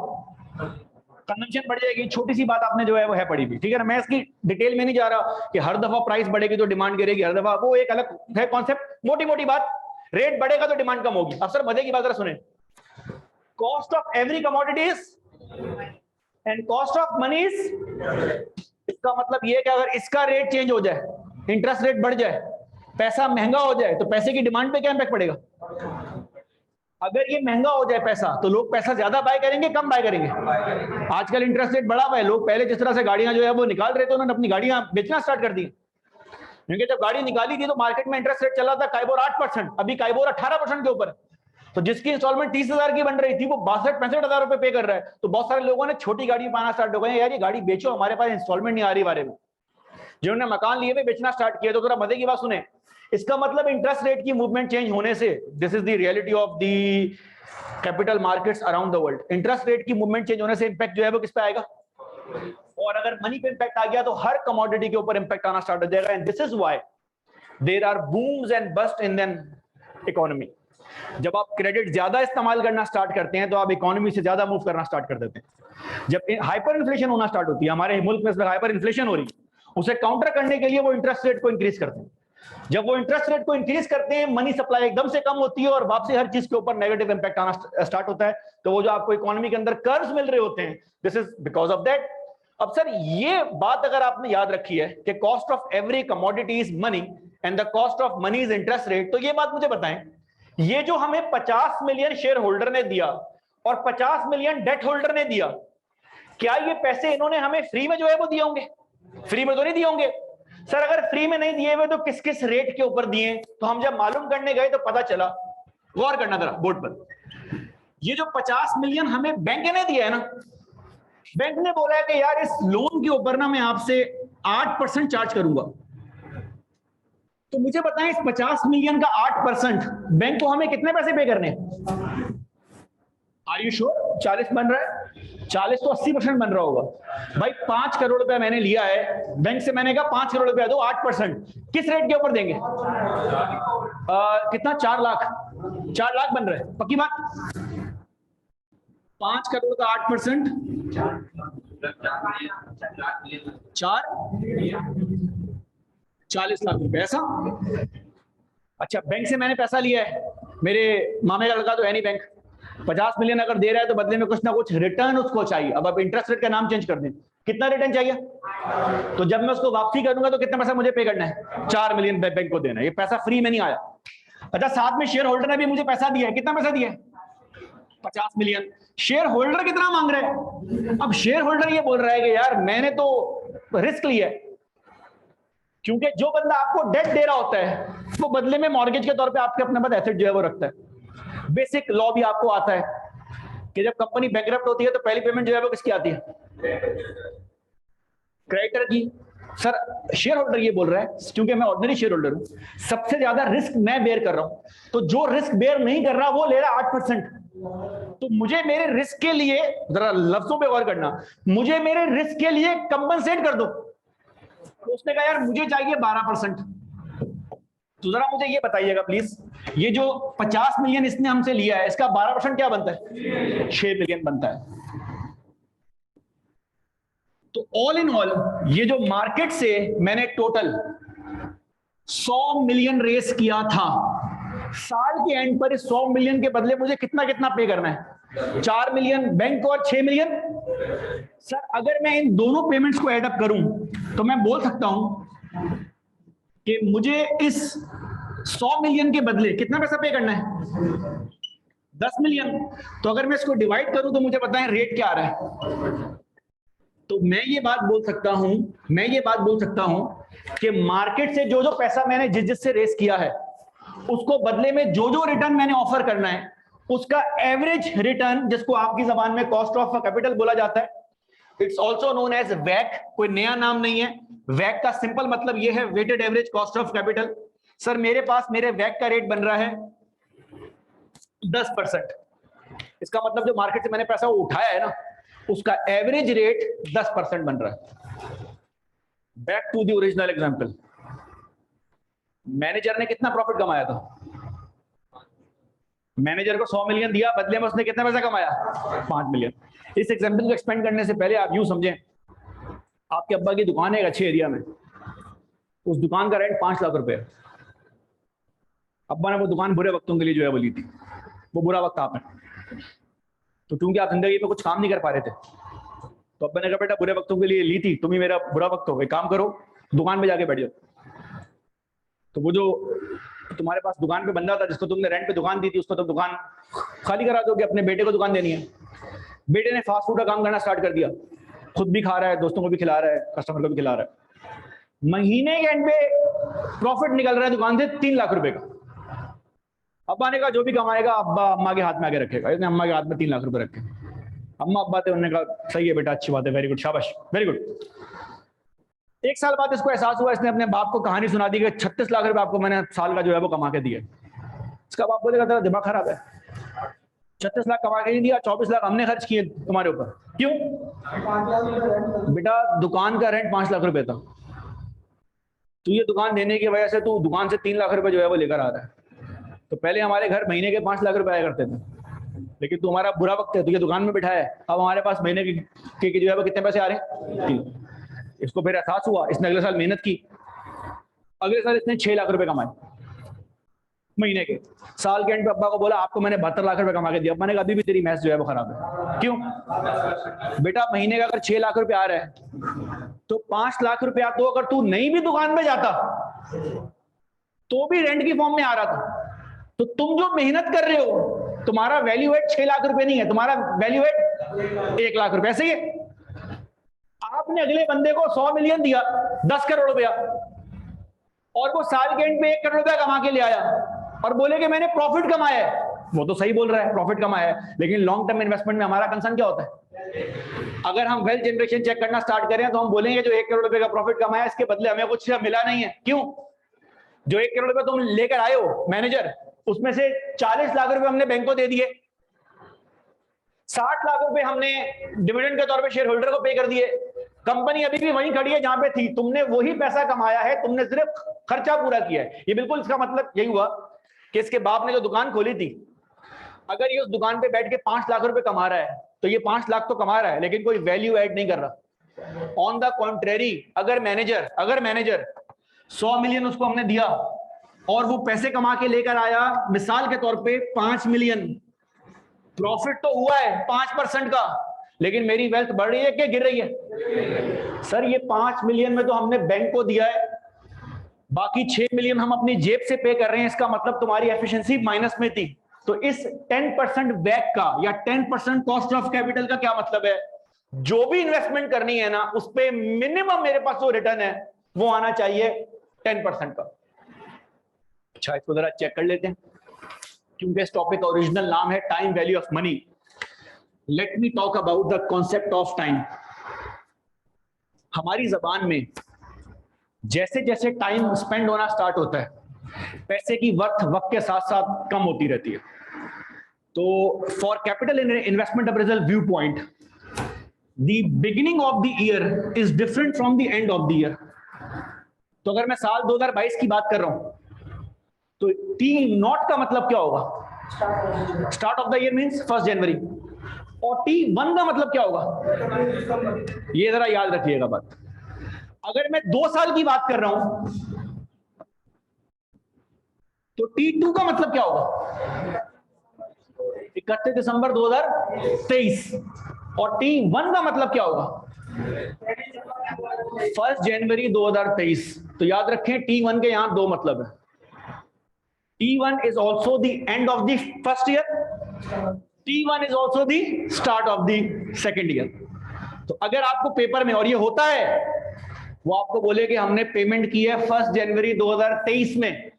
[SPEAKER 2] कंजम्पशन बढ़ जाएगी। छोटी सी बात आपने जो है वो है पड़ी हुई, ठीक है ना? मैं इसकी डिटेल में नहीं जा रहा कि हर दफा प्राइस बढ़ेगी तो डिमांड गिरेगी, हर दफा, वो एक अलग है कॉन्सेप्ट, मोटी मोटी बात। रेट बढ़ेगा तो डिमांड कम होगी। अब सर मजे की बात जरा सुने, cost of every commodities and cost of monies, इसका मतलब ये है कि अगर इसका रेट चेंज हो जाए, इंटरेस्ट रेट बढ़ जाए, पैसा महंगा हो जाए, तो पैसे की डिमांड पे क्या इंपैक्ट पड़ेगा? अगर ये महंगा हो जाए पैसा, तो लोग पैसा ज्यादा बाय करेंगे, कम बाय करेंगे? आजकल इंटरेस्ट रेट बढ़ा हुआ है, लोग पहले जिस तरह से गाड़ियां जो है वो निकाल रहे थे, उन्होंने अपनी गाड़ियां बेचना स्टार्ट कर दी, क्योंकि जब गाड़ी निकाली थी तो मार्केट में इंटरेस्ट रेट चला था काइबोर 8%, अभी काइबोर 18% के ऊपर है। तो जिसकी इंस्टॉलमेंट 30,000 की बन रही थी वो 62-65,000 रुपए पे कर रहा है। तो बहुत सारे लोगों ने छोटी गाड़ी पाना स्टार्ट हो गए, यार ये गाड़ी बेचो, हमारे पास इंस्टॉलमेंट नहीं आ रही बारे में। जिन्होंने मकान लिए हुए बेचना स्टार्ट किया। तो थोड़ा मजे की बात सुने, इसका मतलब इंटरेस्ट रेट की मूवमेंट चेंज होने से, this is the reality of the capital markets around the world, interest rate की मूवमेंट चेंज होने से इंपैक्ट जो है वो किस पे आएगा? और अगर मनी पे इंपैक्ट आ गया तो हर कमोडिटी के ऊपर इंपैक्ट आना स्टार्ट हो जाएगा। And this is why there are booms and bust in an economy. जब आप क्रेडिट ज्यादा इस्तेमाल करना स्टार्ट करते हैं तो आप इकोनॉमी से ज्यादा मूव करना स्टार्ट कर देते हैं। जब हाइपर इन्फ्लेशन होना स्टार्ट होती है, हमारे मुल्क में हाइपर इन्फ्लेशन हो रही है, उसे काउंटर करने के लिए वो इंटरेस्ट रेट को इंक्रीज करते हैं। जब वो इंटरेस्ट रेट को इंक्रीज करते हैं, मनी सप्लाई एकदम से कम होती है और वापसी हर चीज के ऊपर नेगेटिव इंपैक्ट आना स्टार्ट होता है। तो वो जो आपको इकोनॉमी के अंदर कर्व्स मिल रहे होते हैं, this is because of that. अब सर ये बात अगर आपने याद रखी है कि cost of every commodity is money and the cost of money is interest rate, तो ये बात मुझे बताएं, ये जो हमें 50 मिलियन शेयर होल्डर ने दिया और 50 मिलियन डेट होल्डर ने दिया, क्या ये पैसे इन्होंने हमें फ्री में जो है वो दिए होंगे? फ्री में तो नहीं दिए होंगे। सर अगर फ्री में नहीं दिए हुए तो किस किस रेट के ऊपर दिए? तो हम जब मालूम करने गए तो पता चला, गौर करना जरा बोर्ड पर, ये जो 50 मिलियन हमें बैंक ने दिया है ना, बैंक ने बोला है कि यार इस लोन के ऊपर ना मैं आपसे 8% चार्ज करूंगा। तो मुझे बताएं, इस 50 मिलियन का 8% बैंक को हमें कितने पैसे पे करने? Are you sure? 40 बन रहा है? 40 तो 80% बन रहा होगा। भाई 5 करोड़ रुपया मैंने लिया है बैंक से, मैंने कहा 5 करोड़ रुपया दो, 8%, किस रेट के ऊपर देंगे? कितना? 4 लाख। 4 लाख बन रहा है, पक्की बात? 5 करोड़ का 8%, 40 लाख रुपए, ऐसा? अच्छा, बैंक से मैंने पैसा लिया है, मेरे मामे का लड़का तो है नहीं बैंक, 50 मिलियन अगर दे रहा है तो बदले में कुछ ना कुछ रिटर्न उसको चाहिए। अब इंटरेस्ट रेट का नाम चेंज कर दें, कितना रिटर्न चाहिए? तो जब मैं उसको वापसी करूंगा तो कितना पैसा मुझे पे करना है? 4 मिलियन बैंक को देना है। ये पैसा फ्री में नहीं आया। अच्छा, साथ में शेयर होल्डर ने भी मुझे पैसा दिया है, कितना पैसा दिया है? 50 मिलियन। शेयर होल्डर कितना मांग रहा है? अब शेयर होल्डर ये बोल रहा है कि यार मैंने तो रिस्क लिया है, क्योंकि जो बंदा आपको डेट दे रहा होता है वो बदले में मॉर्गेज के तौर पे आपके अपने पास एसेट जो है वो रखता है। बेसिक लॉ भी आपको आता है कि जब कंपनी बैंकरप्ट होती है तो पहली पेमेंट जो है वो किसकी आती है? क्रेडिटर की। सर शेयर होल्डर ये बोल रहा है, क्योंकि मैं ऑर्डिनरी शेयर होल्डर हूं, सबसे ज्यादा रिस्क मैं बेयर कर रहा हूं, तो जो रिस्क बेयर नहीं कर रहा वो ले रहा 8%। तो मुझे मेरे रिस्क के लिए, जरा लफ्जों पे गौर करना, मुझे मेरे रिस्क के लिए कंपनसेट कर दो। तो उसने कहा यार मुझे चाहिए 12%। तो जरा मुझे ये बताइएगा प्लीज, ये जो 50 मिलियन इसने हमसे लिया है, इसका 12% क्या बनता है? 6 मिलियन बनता है। तो ऑल इन ऑल ये जो मार्केट से मैंने टोटल 100 मिलियन रेस किया था, साल के एंड पर इस 100 मिलियन के बदले मुझे कितना कितना पे करना है? 4 मिलियन बैंक और 6 मिलियन। सर अगर मैं इन दोनों पेमेंट्स को ऐड अप करूं तो मैं बोल सकता हूं कि मुझे इस 100 मिलियन के बदले कितना पैसा पे करना है? 10 मिलियन। तो अगर मैं इसको डिवाइड करूं तो मुझे पता है रेट क्या आ रहा है। तो मैं ये बात बोल सकता हूं कि मार्केट से जो जो पैसा मैंने जिससे रेस किया है, उसको बदले में जो जो रिटर्न मैंने ऑफर करना है, उसका एवरेज रिटर्न, जिसको आपकी जबान में कॉस्ट ऑफ कैपिटल बोला जाता है, इट्स ऑल्सो नोन एज वैक। कोई नया नाम नहीं है। वैक का सिंपल मतलब यह है weighted average cost of capital. Sir मेरे पास मेरे वैक का रेट बन रहा है 10%। इसका मतलब जो मार्केट से मैंने पैसा उठाया है ना, उसका एवरेज रेट 10% बन रहा है। Back to the original example, manager ने कितना प्रॉफिट कमाया था? मैनेजर को 100 मिलियन दिया, बदले में उसने कितना पैसा कमाया? 5 मिलियन। इस एग्जांपल को एक्सपेंड करने से पहले आप यूं समझें, आपके अब्बा की दुकान है एक अच्छे एरिया में, उस दुकान का रेंट 5 लाख रुपए। अब्बा ने वो दुकान बुरे वक्तों के लिए जो है वो ली थी, वो बुरा वक्त आप है। तो क्योंकि आप जिंदगी में कुछ काम नहीं कर पा रहे थे, तो अब्बा ने कहा बेटा बुरे वक्तों के लिए ली थी, तुम ही मेरा बुरा वक्त हो, एक काम करो दुकान पे जाके बैठ जाओ। तो वो जो तुम्हारे पास दुकान पे बंदा था जिसको तुमने रेंट पे दुकान दी थी, उसको तुम दुकान खाली करा दोगे, अपने बेटे को दुकान देनी है। बेटे ने फास्ट फूड का काम करना स्टार्ट कर दिया, खुद भी खा रहा है, दोस्तों को भी खिला रहा है, कस्टमर को भी खिला रहा है। महीने के एंड पे प्रॉफिट निकल रहा है दुकान से 3 लाख रुपए का। अब्बा ने कहा जो भी कमाएगा अब्बा अम्मा के हाथ में आगे रखेगा। इसने अम्मा के हाथ में 3 लाख रुपए रखे। अम्मा अब्बा थे, उन्होंने कहा सही है बेटा, अच्छी बात है, वेरी गुड, शाबाश, वेरी गुड। 1 साल बाद इसको एहसास हुआ, इसने अपने बाप को कहानी सुना दी कि 36 लाख रुपए आपको मैंने साल का जो है वो कमा के दिए। इसका बाप बोलेगा तेरा दिमाग खराब है, 36 लाख कमा के नहीं दिया, 24 लाख हमने खर्च किए तुम्हारे ऊपर। क्यों? बेटा दुकान का रेंट 5 लाख रुपए था, तू ये दुकान देने की वजह से तू दुकान से 3 लाख रुपए जो है वो लेकर आ रहा है। तो पहले हमारे घर महीने के 5 लाख रुपए आया करते थे, लेकिन तुम्हारा बुरा वक्त है, तुझे दुकान में बिठाया है, अब हमारे पास महीने के जो है वो कितने पैसे आ रहे हैं? इसको फिर एहसास हुआ, इसने अगले साल मेहनत की, अगले साल इसने 6 लाख रुपए कमाए महीने के। साल के एंड पे अब्बा को बोला आपको मैंने 72 लाख रुपए कमा के दिया। अब्बा ने कहा अभी भी तेरी मैथ्स जो है वो खराब है। क्यों? बेटा महीने का अगर 6 लाख रुपए आ रहा है तो 5 लाख रुपया तो अगर तू नहीं भी दुकान पे जाता तो भी रेंट की फॉर्म में आ रहा था। तो तुम जो मेहनत कर रहे हो, तुम्हारा वैल्यू एड 6 लाख रुपए नहीं है, तुम्हारा वैल्यू एड 1 लाख रुपए। ऐसे ही आपने अगले बंदे को 100 मिलियन दिया, 10 करोड़ रुपया, और वो साल के एंड पे 1 करोड़ रुपया कमा के ले आया और बोले कि मैंने प्रॉफिट कमाया है। वो तो सही बोल रहा है, प्रॉफिट कमाया है, लेकिन लॉन्ग टर्म इन्वेस्टमेंट में हमारा कंसर्न क्या होता है? अगर हम वेल्थ जनरेशन चेक करना स्टार्ट करें तो हम बोलेंगे जो 1 करोड़ रुपए का प्रॉफिट कमाया इसके बदले हमें कुछ मिला नहीं है। क्यों? जो 1 करोड़ रुपए तुम लेकर आए हो मैनेजर, उसमें से 40 लाख रुपए हमने बैंक को दे दिए, 60 लाख रुपए हमने डिविडेंड के तौर पे शेयर होल्डर को पे कर दिए। कंपनी अभी भी वहीं खड़ी है जहां पे थी, तुमने वही पैसा कमाया है, तुमने सिर्फ खर्चा पूरा किया है। ये बिल्कुल इसका मतलब यही हुआ कि इसके बाप ने जो दुकान खोली थी, अगर ये उस दुकान पे बैठ के 5 लाख रुपए कमा रहा है तो ये 5 लाख तो कमा रहा है लेकिन कोई वैल्यू ऐड नहीं कर रहा। ऑन द कॉन्ट्रेरी, अगर मैनेजर 100 मिलियन उसको हमने दिया और वो पैसे कमा के लेकर आया, मिसाल के तौर पे 5 मिलियन, प्रॉफिट तो हुआ है 5% का, लेकिन मेरी वेल्थ बढ़ रही है कि गिर रही है? सर ये 5 मिलियन में तो हमने बैंक को दिया है, बाकी 6 मिलियन हम अपनी जेब से पे कर रहे हैं। इसका मतलब तुम्हारी एफिशिएंसी माइनस में थी। तो इस 10% बैक का या 10% कॉस्ट ऑफ कैपिटल का क्या मतलब है? जो भी इन्वेस्टमेंट करनी है ना, उस पे मिनिमम मेरे पास जो रिटर्न है वो आना चाहिए 10% का। अच्छा इसको जरा चेक कर लेते हैं, क्योंकि इस टॉपिक का ओरिजिनल नाम है time value of money. Let me talk about the concept of time. हमारी जबान में जैसे जैसे टाइम स्पेंड होना स्टार्ट होता है, पैसे की वर्थ वक्त के साथ साथ कम होती रहती है। तो for capital investment appraisal view point, the beginning of the year is different from the end of the year. तो अगर मैं साल 2022 की बात कर रहा हूं तो टी नॉट का मतलब क्या होगा? Start of the year means 1 जनवरी। और T1 का मतलब क्या होगा? ये जरा याद रखिएगा बात। अगर मैं 2 साल की बात कर रहा हूं तो T2 का मतलब क्या होगा? 31 दिसंबर 2023। और T1 का मतलब क्या होगा? 1 जनवरी 2023। तो याद रखें T1 के यहां 2 मतलब है। T1 is also the end of the first year. T1 is also the start of the second year. तो अगर आपको पेपर में और ये होता है, वो आपको बोले कि हमने पेमेंट की है 1 जनवरी 2023 में,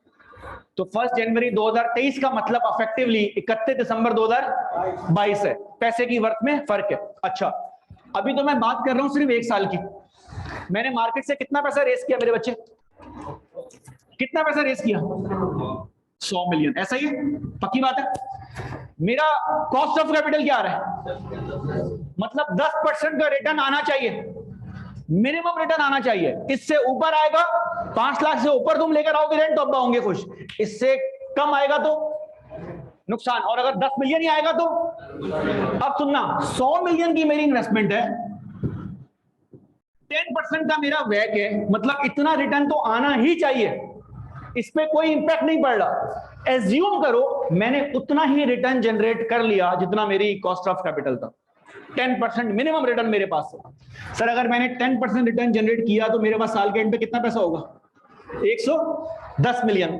[SPEAKER 2] तो 1 जनवरी 2023 का मतलब इफेक्टिवली 31 दिसंबर 2022 है। पैसे की वर्थ में फर्क है। अच्छा, अभी तो मैं बात कर रहा हूं सिर्फ 1 साल की। मैंने मार्केट से कितना पैसा रेस किया मेरे बच्चे? कितना पैसा रेस किया? 100 मिलियन। ऐसा ही है? पक्की बात है? मेरा कॉस्ट ऑफ कैपिटल क्या आ रहा है? मतलब 10% का रिटर्न आना चाहिए, मिनिमम रिटर्न आना चाहिए। इससे ऊपर आएगा, 5 लाख से ऊपर तुम लेकर आओगे रेंट तो अब्बा होंगे खुश। इससे कम आएगा तो नुकसान। और अगर 10 मिलियन ही आएगा तो? अब सुनना, 100 मिलियन की मेरी इन्वेस्टमेंट है, 10% का मेरा व्यय है, मतलब इतना रिटर्न तो आना ही चाहिए। इस पे कोई इंपैक्ट नहीं पड़ रहा। एज्यूम करो मैंने उतना ही रिटर्न जनरेट कर लिया जितना मेरी कॉस्ट ऑफ कैपिटल था। 10% मिनिमम रिटर्न मेरे पास है। सर अगर मैंने 10% रिटर्न जनरेट किया तो मेरे पास साल के एंड पे कितना पैसा होगा? 110 मिलियन।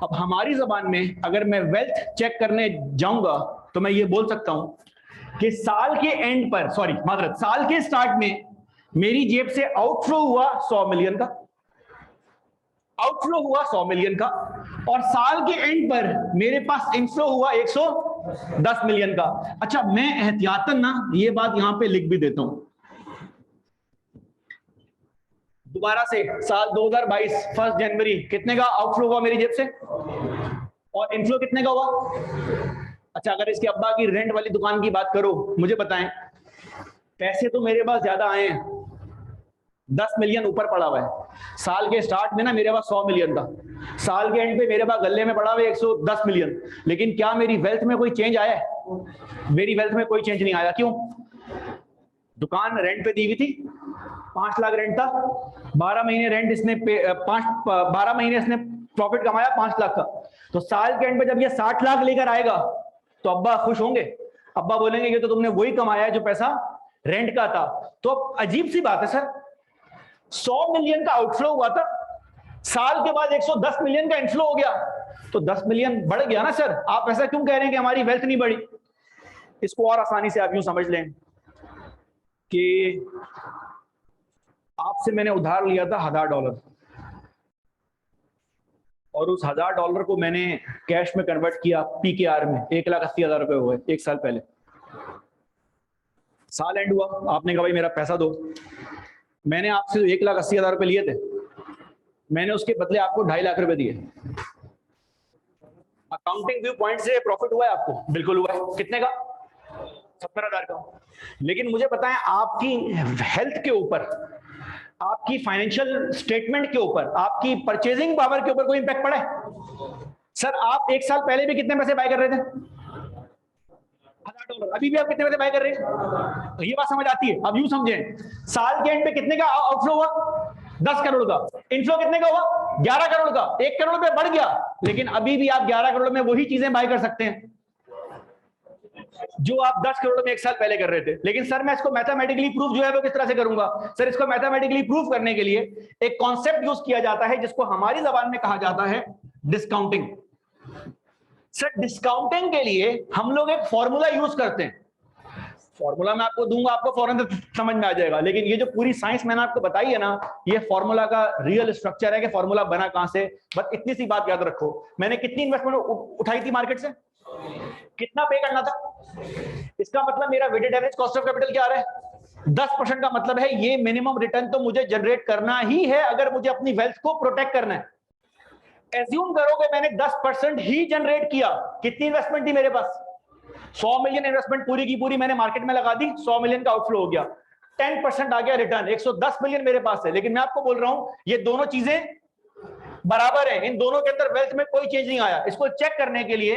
[SPEAKER 2] अब हमारी जबान में अगर मैं वेल्थ चेक करने जाऊंगा तो मैं ये बोल सकता हूं कि साल के एंड पर, सॉरी माजरत, साल के स्टार्ट में मेरी जेब से आउटफ्लो हुआ 100 मिलियन का, आउटफ्लो हुआ 100 मिलियन का, और साल के एंड पर मेरे पास इनफ्लो हुआ 110 मिलियन का। अच्छा, मैं एहतियातन ना ये बात यहां पे लिख भी देता हूं। दोबारा से, साल 2022 1 जनवरी कितने का आउटफ्लो हुआ मेरी जेब से, और इनफ्लो कितने का हुआ? अच्छा, अगर इसके अब्बा की रेंट वाली दुकान की बात करो, मुझे बताएं, पैसे तो मेरे पास ज्यादा आए हैं, 10 मिलियन ऊपर पड़ा हुआ है। साल के स्टार्ट में ना मेरे पास 100 मिलियन था, साल के एंड पे मेरे पास गले में पड़ा हुआ है 110 मिलियन। लेकिन क्या मेरी वेल्थ में कोई चेंज आया है? मेरी वेल्थ में कोई चेंज नहीं आया। क्यों? दुकान रेंट पे दी हुई थी, 5 लाख रेंट था, 12 महीने रेंट इसने 12 महीने इसने प्रॉफिट कमाया 5 लाख का। तो साल के एंड पे जब ये 60 लाख लेकर आएगा तो अब्बा खुश होंगे। अब्बा बोलेंगे ये तो तुमने वही कमाया है जो पैसा रेंट का था। तो अजीब सी बात है सर, 100 मिलियन का आउटफ्लो हुआ था, साल के बाद 110 मिलियन का इनफ्लो हो गया, तो 10 मिलियन बढ़ गया ना सर। आप ऐसा क्यों कह रहे हैं कि हमारी वेल्थ नहीं बढ़ी? इसको और आसानी से आप यूं समझ लें कि आपसे मैंने उधार लिया था $1000, और उस $1000 को मैंने कैश में कन्वर्ट किया PKR में, 1,80,000 रुपए हुए 1 साल पहले। साल एंड हुआ, आपने कहा भाई मेरा पैसा दो। मैंने आपसे 1,80,000 रुपए लिए थे, मैंने उसके बदले आपको 2.5 लाख रुपए दिए। अकाउंटिंग व्यू पॉइंट से प्रॉफिट हुआ है आपको? बिल्कुल हुआ है। कितने का? 70,000 का। लेकिन मुझे बताएं, आपकी हेल्थ के ऊपर, आपकी फाइनेंशियल स्टेटमेंट के ऊपर, आपकी परचेजिंग पावर के ऊपर कोई इंपैक्ट पड़ा है? सर आप 1 साल पहले भी कितने पैसे बाय कर रहे थे? $1000। अभी भी आप कितने पैसे बाय कर रहे हैं? तो ये बात समझ आती है। अब यूं समझें, साल के एंड पे कितने का आउटफ्लो हुआ? 10 करोड़ का। इनफ्लो कितने का हुआ? 11 करोड़ का। 1 करोड़ पे बढ़ गया, लेकिन अभी भी आप 11 करोड़ में वही चीजें बाय कर सकते हैं जो आप 10 करोड़ में 1 साल पहले कर रहे थे। लेकिन सर मैं इसको मैथमेटिकली प्रूफ जो है वो किस तरह से करूंगा? सर इसको मैथमेटिकली प्रूफ करने के लिए एक कॉन्सेप्ट यूज किया जाता है जिसको हमारी जबान में कहा जाता है डिस्काउंटिंग। सर डिस्काउंटिंग के लिए हम लोग एक फॉर्मूला यूज करते हैं। फॉर्मूला मैं आपको दूंगा, आपको फौरन समझ में आ जाएगा, लेकिन ये जो पूरी साइंस मैंने आपको बताई है ना, ये फॉर्मूला का रियल स्ट्रक्चर है कि फॉर्मूला बना कहां से। बस इतनी सी बात याद रखो, मैंने कितनी इन्वेस्टमेंट उठाई थी मार्केट से, कितना पे करना था, इसका मतलब मेरा weighted average cost of capital क्या आ रहा है? 10% का मतलब है ये मिनिमम रिटर्न तो मुझे जनरेट करना ही है अगर मुझे अपनी वेल्थ को प्रोटेक्ट करना है। एज्यूम करो कि मैंने 10% ही जनरेट किया। कितनी इन्वेस्टमेंट थी मेरे पास? 100 मिलियन इन्वेस्टमेंट पूरी की पूरी मैंने मार्केट में लगा दी, 100 मिलियन का आउटफ्लो हो गया, 10% आ गया रिटर्न, 110 मिलियन मेरे पास है। लेकिन मैं आपको बोल रहा हूं ये दोनों चीजें बराबर है, इन दोनों के अंदर वेल्थ में कोई चेंज नहीं आया। इसको चेक करने के लिए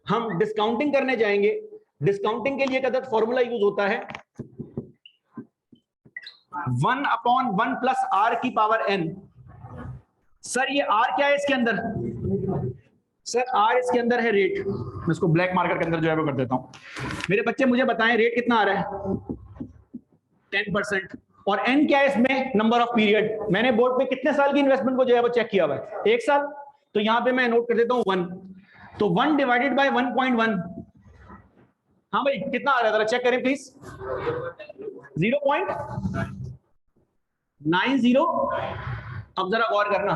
[SPEAKER 2] हम डिस्काउंटिंग करने जाएंगे। डिस्काउंटिंग के लिए एक अदद फॉर्मूला यूज होता है 1/1 प्लस आर की पावर n। सर ये आर क्या है इसके अंदर? सर आर इसके अंदर है रेट। मैं इसको ब्लैक मार्कर के अंदर जो है वो कर देता हूं। मेरे बच्चे मुझे बताएं रेट कितना आ रहा है? 10%। और n क्या है इसमें? Number of period. मैंने बोर्ड पे कितने साल की इन्वेस्टमेंट को जो है वो चेक किया हुआ है? 1 साल। तो यहां पे मैं नोट कर देता हूं 1। तो 1 डिवाइडेड बाय 1.1, हाँ भाई कितना आ रहा है जरा चेक करें प्लीज। 0.90। अब जरा गौर करना,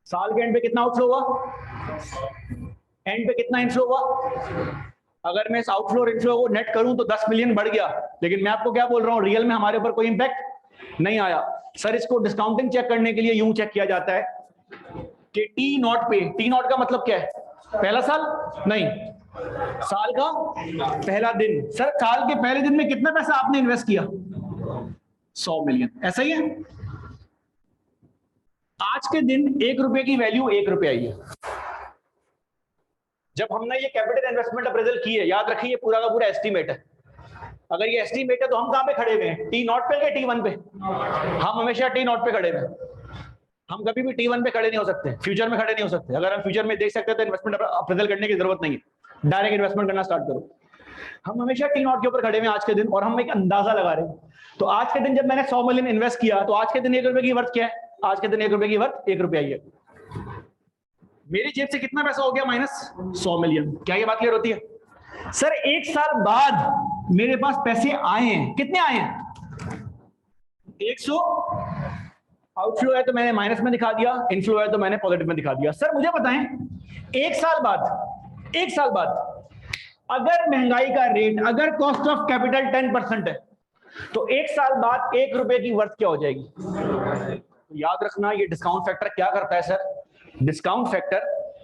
[SPEAKER 2] साल के एंड पे कितना आउटफ्लो हुआ? एंड पे कितना इनफ्लो हुआ? अगर मैं इस आउटफ्लो और इनफ्लो को नेट करूं तो 10 मिलियन बढ़ गया, लेकिन मैं आपको क्या बोल रहा हूं, रियल में हमारे ऊपर कोई इंपैक्ट नहीं आया। सर इसको डिस्काउंटिंग चेक करने के लिए यूं चेक किया जाता है कि टी नॉट पे, टी नॉट का मतलब क्या है? पहला साल नहीं, साल का पहला दिन। सर साल के पहले दिन में कितना पैसा आपने इन्वेस्ट किया? 100 मिलियन। ऐसा ही है, आज के दिन 1 रुपए की वैल्यू 1 रुपया ही है। जब हमने ये कैपिटल इन्वेस्टमेंट अप्रेजल की है, याद रखिए ये पूरा का पूरा एस्टीमेट है। अगर ये एस्टीमेट है तो हम कहां पे खड़े हुए हैं? टी नॉट पे या टी वन पे? हम हमेशा टी नॉट पे खड़े हुए हैं। हम कभी भी टी वन पे खड़े नहीं हो सकते, फ्यूचर में खड़े नहीं हो सकते। अगर हम फ्यूचर में देख सकते हैं तो इन्वेस्टमेंट अप्रेजल करने की जरूरत नहीं है, डायरेक्ट इन्वेस्टमेंट करना स्टार्ट करो। हम हमेशा टी नॉट के ऊपर खड़े हुए हैं आज के दिन, और हम एक अंदाजा लगा रहे हैं। तो आज के दिन जब मैंने 100 मिलियन इन्वेस्ट किया तो आज के दिन 1 रुपए की वर्थ क्या है? आज के दिन 1 रुपए की वर्थ 1 रुपया ही है। मेरी जेब से कितना पैसा हो गया? Minus 100 million. क्या ये बात क्लियर होती है? सर 1 साल बाद मेरे पास पैसे आए हैं, कितने आए हैं? 100। आउटफ्लो है तो मैंने माइनस में दिखा दिया, इनफ्लो है तो मैंने पॉजिटिव में दिखा दिया। सर मुझे बताएं 1 साल बाद अगर महंगाई का रेट, अगर कॉस्ट ऑफ कैपिटल 10% है तो 1 साल बाद 1 रुपए की वर्थ क्या हो जाएगी? तो याद रखना ये डिस्काउंट फैक्टर क्या करता है सर? डिस्काउंट फैक्टर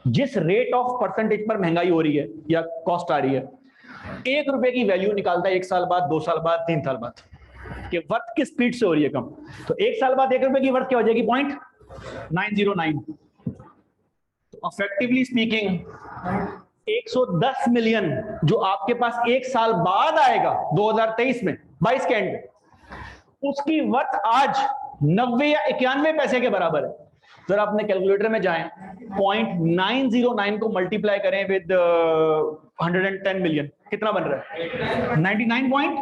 [SPEAKER 2] जिस रेट ऑफ परसेंटेज पर महंगाई हो रही है या कॉस्ट आ रही है, 1 रुपए की वैल्यू निकालता है 1 साल बाद, 2 साल बाद, 3 साल बाद, कि वर्थ किस स्पीड से हो रही है कम। तो 1 साल बाद 1 रुपए की वर्थ क्या हो जाएगी? 0.909। तो इफेक्टिवली स्पीकिंग 110 मिलियन जो आपके पास 1 साल बाद आएगा 2023 में 22 के एंड में, उसकी वर्थ आज 90 या 91 पैसे के बराबर है। जरा अपने कैलकुलेटर में जाएं, 0.909 को मल्टीप्लाई करें विद 110 मिलियन, कितना बन रहा है? 99 पॉइंट,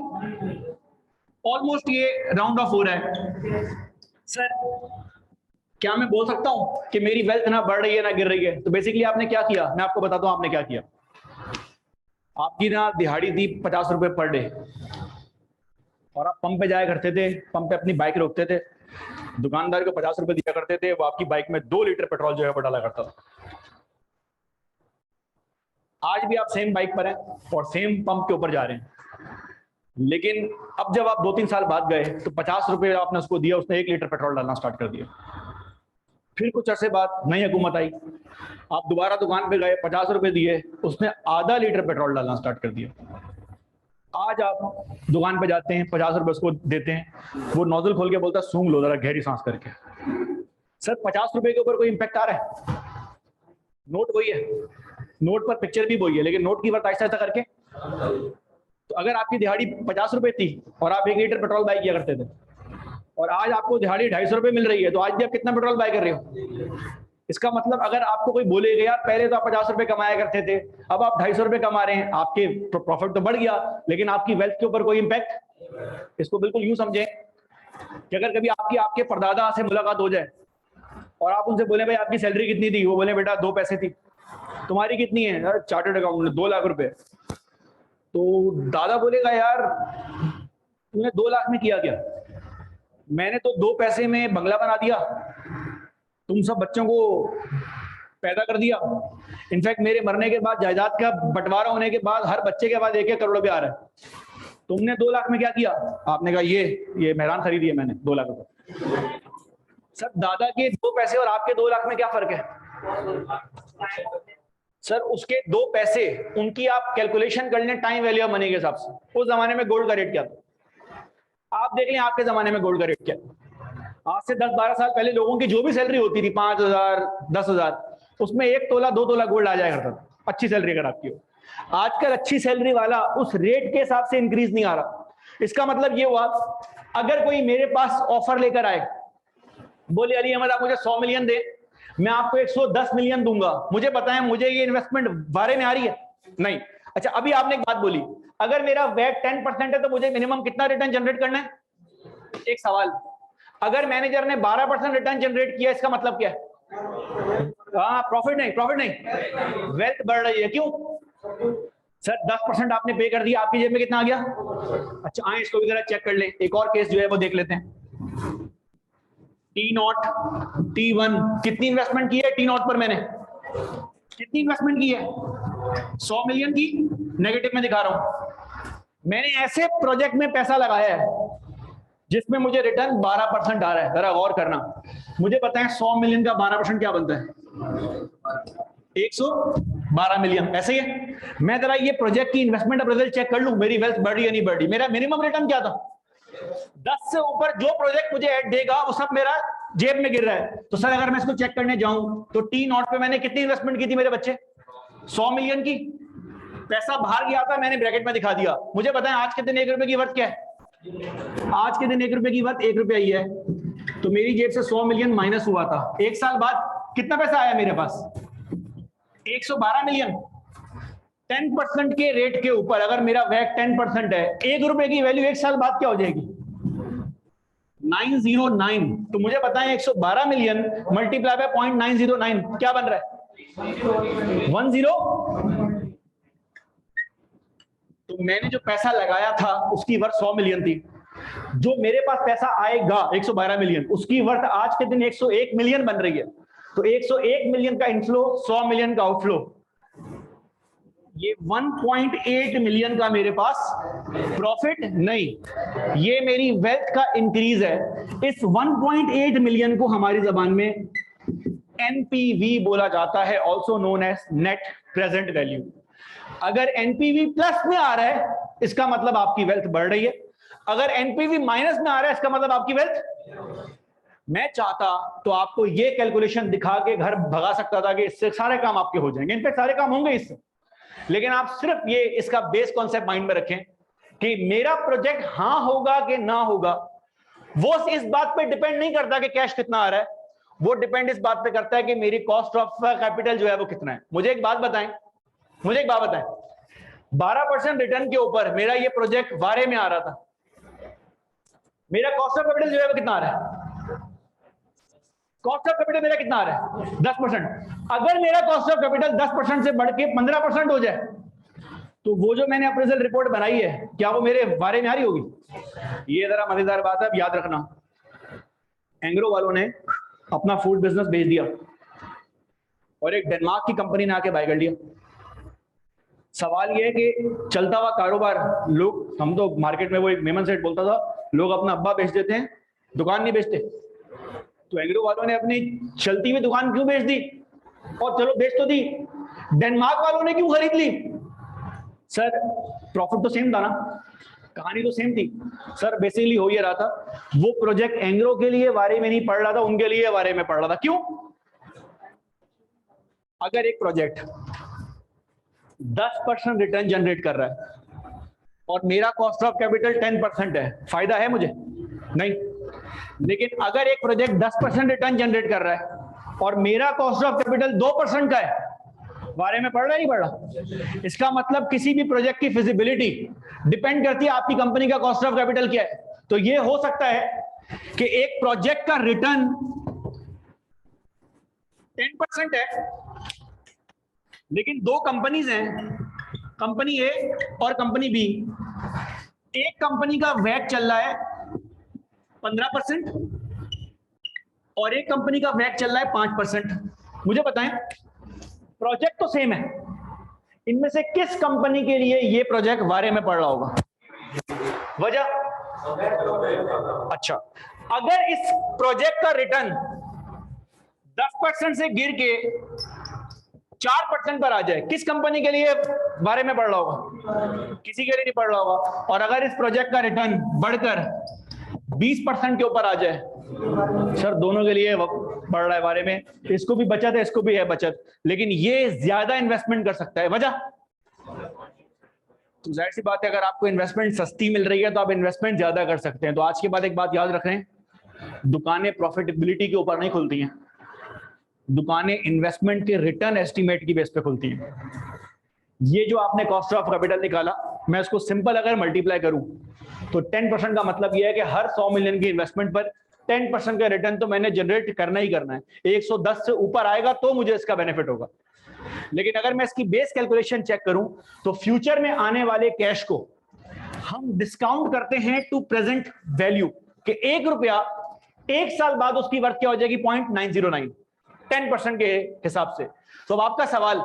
[SPEAKER 2] ऑलमोस्ट ये राउंड ऑफ हो रहा है। सर क्या मैं बोल सकता हूं कि मेरी वेल्थ ना बढ़ रही है ना गिर रही है? तो बेसिकली आपने क्या किया, मैं आपको बताता हूं आपने क्या किया। आपकी ना दिहाड़ी थी 50 रुपए पर डे, और आप पंप पे जाया करते थे, पंप पे अपनी बाइक रोकते थे, दुकानदार को 50 रुपए दिया करते थे, वो आपकी बाइक में 2 लीटर पेट्रोल जो है वो डाला करता था। आज भी आप सेम बाइक पर हैं और सेम पंप के ऊपर जा रहे हैं, लेकिन अब जब आप 2-3 साल बाद गए तो 50 रुपए आपने उसको दिया, उसने 1 लीटर पेट्रोल डालना स्टार्ट कर दिया। फिर कुछ अरसे बाद नई हुकूमत आई, आप दोबारा दुकान पे गए, 50 रुपए दिए, उसने आधा लीटर पेट्रोल डालना स्टार्ट कर दिया। आज आप दुकान पे जाते हैं, 50 रुपए उसको देते हैं, वो नोजल खोल के बोलता है सूंघ लो जरा गहरी सांस करके। सर 50 रुपए के ऊपर कोई इंपैक्ट आ रहा है? नोट वही है, नोट पर पिक्चर भी वही है, लेकिन नोट की वर्थ आहिस्ता आहिस्ता करके। तो अगर आपकी दिहाड़ी 50 रुपए थी और आप 1 लीटर पेट्रोल बाय किया करते थे, और आज आपको दिहाड़ी 250 रुपए मिल रही है, तो आज भी आप कितना पेट्रोल बाय कर रहे हो? इसका मतलब अगर आपको कोई बोलेगा यार पहले तो आप 50 रुपए कमाया करते थे, अब आप 250 रुपए कमा रहे हैं, आपके प्रॉफिट तो बढ़ गया लेकिन आपकी वेल्थ के ऊपर कोई इंपैक्ट। इसको बिल्कुल यूं समझें कि अगर कभी आपके परदादा से मुलाकात हो जाए और आप उनसे बोले भाई आपकी सैलरी कितनी थी, वो बोले बेटा 2 पैसे थी। तुम्हारी कितनी है? चार्टर्ड अकाउंटेंट 2 लाख रुपए। तो दादा बोलेगा यार तूने 2 लाख में किया क्या? मैंने तो 2 पैसे में बंगला बना दिया, तुम सब बच्चों को पैदा कर दिया। इनफैक्ट मेरे मरने के बाद जायदाद का बंटवारा होने के बाद हर बच्चे के बाद 1-1 करोड़ रुपया आ रहा है। तुमने 2 लाख में क्या किया? आपने कहा ये मेहरान खरीदी है मैंने 2 लाख रुपए। सर दादा के 2 पैसे और आपके 2 लाख में क्या फर्क है? सर उसके 2 पैसे उनकी आप कैलकुलेशन कर लें टाइम वैल्यू ऑफ मनी के हिसाब से। उस जमाने में गोल्ड का रेट क्या था? आप देख लें आपके जमाने में गोल्ड का रेट क्या। आज से 10-12 साल पहले लोगों की जो भी सैलरी होती थी 5,000 10,000, उसमें 1 तोला 2 तोला गोल्ड आ जाया करता था, अच्छी सैलरी अगर आपकी हो। आजकल अच्छी सैलरी वाला उस रेट के हिसाब से इंक्रीज नहीं आ रहा। इसका मतलब ये हुआ, अगर कोई मेरे पास ऑफर लेकर आए, बोले अली अहमद आप मुझे 100 मिलियन दे, मैं आपको 110 मिलियन दूंगा, मुझे बताएं मुझे ये इन्वेस्टमेंट बारे में आ रही है? नहीं। अच्छा, अभी आपने एक बात बोली, अगर मेरा वेट 10% है तो मुझे मिनिमम कितना रिटर्न जनरेट करना है? एक सवाल, अगर मैनेजर ने 12% रिटर्न जनरेट किया, इसका मतलब क्या है? हाँ, प्रॉफिट नहीं, वेल्थ बढ़ रही है। क्यों सर? 10% आपने पे कर दिया, आपकी जेब में कितना आ गया? अच्छा, आए इसको भी जरा चेक कर ले। एक और केस जो है वो देख लेते हैं। T0 T1 कितनी इन्वेस्टमेंट की है? T0 पर मैंने कितनी इन्वेस्टमेंट की है? 100 मिलियन की। नेगेटिव में दिखा रहा हूं, मैंने ऐसे प्रोजेक्ट में पैसा लगाया है जिसमें मुझे रिटर्न 12% आ रहा है। जरा गौर करना, मुझे पता है 100 मिलियन का 12% क्या बनता है? 112 मिलियन। ऐसे ही है। मैं जरा ये प्रोजेक्ट की इन्वेस्टमेंट अप्रेजल चेक कर लूं, मेरी वेल्थ बढ़ी या नहीं बढ़ी। मेरा मिनिमम रिटर्न क्या था? 10 से ऊपर जो प्रोजेक्ट मुझे ऐड देगा वो सब मेरा जेब में गिर रहा है। तो सर अगर मैं इसको चेक करने जाऊं तो T0 पे मैंने कितनी इन्वेस्टमेंट की थी मेरे बच्चे? 100 मिलियन की। पैसा बाहर गया था, मैंने ब्रैकेट में दिखा दिया। मुझे बताएं आज के दिन 1 रुपए की वर्थ क्या है? आज के दिन 1 रुपए की वर्थ 1 रुपया ही है। तो मेरी जेब से 100 मिलियन माइनस हुआ था। 1 साल बाद कितना पैसा आया मेरे पास? 112 मिलियन। 10% के रेट के ऊपर अगर मेरा वैट 10% है, 1 रुपए की वैल्यू 1 साल बाद क्या हो जाएगी? 909। तो मुझे बताएं 112 मिलियन मल्टीप्लाई बाय 0.909 क्या बन रहा है? 10। तो मैंने जो पैसा लगाया था उसकी वर्थ 100 मिलियन थी। जो मेरे पास पैसा आएगा 112 मिलियन, उसकी वर्थ आज के दिन 101 मिलियन बन रही है। तो 101 मिलियन का इनफ्लो, 100 मिलियन का आउटफ्लो, ये 1.8 मिलियन का मेरे पास प्रॉफिट नहीं, ये मेरी वेल्थ का इंक्रीज है। इस 1.8 मिलियन को हमारी जबान में एनपीवी बोला जाता है, also known as net present value. अगर एनपीवी प्लस में आ रहा है इसका मतलब आपकी वेल्थ बढ़ रही है, अगर एनपीवी माइनस में आ रहा है इसका मतलब आपकी वेल्थ। मैं चाहता तो आपको ये कैलकुलेशन दिखा के घर भगा सकता था कि इससे सारे काम आपके हो जाएंगे, इन पे सारे काम होंगे इससे, लेकिन आप सिर्फ ये इसका बेस कॉन्सेप्ट माइंड में रखें कि मेरा प्रोजेक्ट हां होगा कि ना होगा, वो इस बात पे डिपेंड नहीं करता कि कैश कितना आ रहा है, वो डिपेंड इस बात पे करता है कि मेरी कॉस्ट ऑफ कैपिटल जो है वो कितना है। मुझे एक बात बताएं, 12% रिटर्न के ऊपर मेरा ये प्रोजेक्ट वारे में आ रहा था, मेरा कॉस्ट ऑफ कैपिटल जो है वो कितना आ रहा है? कॉस्ट ऑफ कैपिटल मेरा कितना आ रहा है? 10%। अगर मेरा कॉस्ट ऑफ कैपिटल 10% से बढ़ के 15% हो जाए तो वो जो मैंने अप्रेजल रिपोर्ट बनाई है क्या वो मेरे बारे में आ रही होगी? ये जरा मजेदार बात है, अब याद रखना। एंग्रो वालों ने अपना फूड बिजनेस बेच दिया और एक डेनमार्क की कंपनी ने आके बाय कर लिया। सवाल ये है कि चलता हुआ कारोबार, लोग, हम तो मार्केट में वो एक मेमन सेठ बोलता था, लोग अपना अब्बा बेच देते हैं, दुकान नहीं बेचते। तो एंग्रो वालों ने अपनी चलती हुई दुकान क्यों बेच दी? और चलो बेच तो दी, डेनमार्क वालों ने क्यों खरीद ली? सर प्रॉफिट तो सेम था ना, कहानी तो सेम थी। सर बेसिकली हो ये रहा था, वो प्रोजेक्ट एंग्रो के लिए वारे में नहीं पड़ रहा था, उनके लिए वारे में पड़ रहा था। क्यों? अगर एक प्रोजेक्ट 10% रिटर्न जनरेट कर रहा है और मेरा कॉस्ट ऑफ कैपिटल 10% है, फायदा है मुझे? नहीं। लेकिन अगर एक प्रोजेक्ट 10% रिटर्न जनरेट कर रहा है और मेरा कॉस्ट ऑफ कैपिटल 2% का है, बारे में पड़ रहा है नहीं पड़ रहा? इसका मतलब किसी भी प्रोजेक्ट की फिजिबिलिटी डिपेंड करती है आपकी कंपनी का कॉस्ट ऑफ कैपिटल क्या है। तो ये हो सकता है कि एक प्रोजेक्ट का रिटर्न 10% है, लेकिन दो कंपनीज हैं, कंपनी ए और कंपनी बी। एक कंपनी का वैट चल रहा है 15% और एक कंपनी का वैट चल रहा है 5%। मुझे बताएं, प्रोजेक्ट तो सेम है, इनमें से किस कंपनी के लिए ये प्रोजेक्ट वारे में पड़ रहा होगा? वजह? अच्छा, अगर इस प्रोजेक्ट का रिटर्न 10% से गिर के 4% पर आ जाए, किस कंपनी के लिए बारे में पड़ रहा होगा? किसी के लिए नहीं पड़ रहा होगा। और अगर इस प्रोजेक्ट का रिटर्न बढ़कर 20% के ऊपर आ जाए, सर दोनों के लिए बढ़ रहा है बारे में, इसको भी बचत है, इसको भी है बचत, लेकिन ये ज्यादा इन्वेस्टमेंट कर सकता है। वजह तो जाहिर सी बात है, अगर आपको इन्वेस्टमेंट सस्ती मिल रही है तो आप इन्वेस्टमेंट ज्यादा कर सकते हैं। तो आज के बाद एक बात याद रखें, दुकानें प्रॉफिटेबिलिटी के ऊपर नहीं खुलती हैं, दुकानें इन्वेस्टमेंट के रिटर्न एस्टीमेट की बेस पे खुलती हैं। ये जो आपने कॉस्ट ऑफ कैपिटल निकाला, मैं उसको सिंपल अगर मल्टीप्लाई करूं तो 10% का मतलब यह है कि हर 100 मिलियन की इन्वेस्टमेंट पर 10% का रिटर्न तो मैंने जनरेट करना ही करना है। 110 से ऊपर आएगा तो मुझे इसका बेनिफिट होगा। लेकिन अगर मैं इसकी बेस कैलकुलेशन चेक करूं तो फ्यूचर में आने वाले कैश को हम डिस्काउंट करते हैं टू प्रेजेंट वैल्यू, कि 1 रुपया 1 साल बाद उसकी वर्थ क्या हो जाएगी 0.909, 10% के हिसाब से। तो अब आपका सवाल,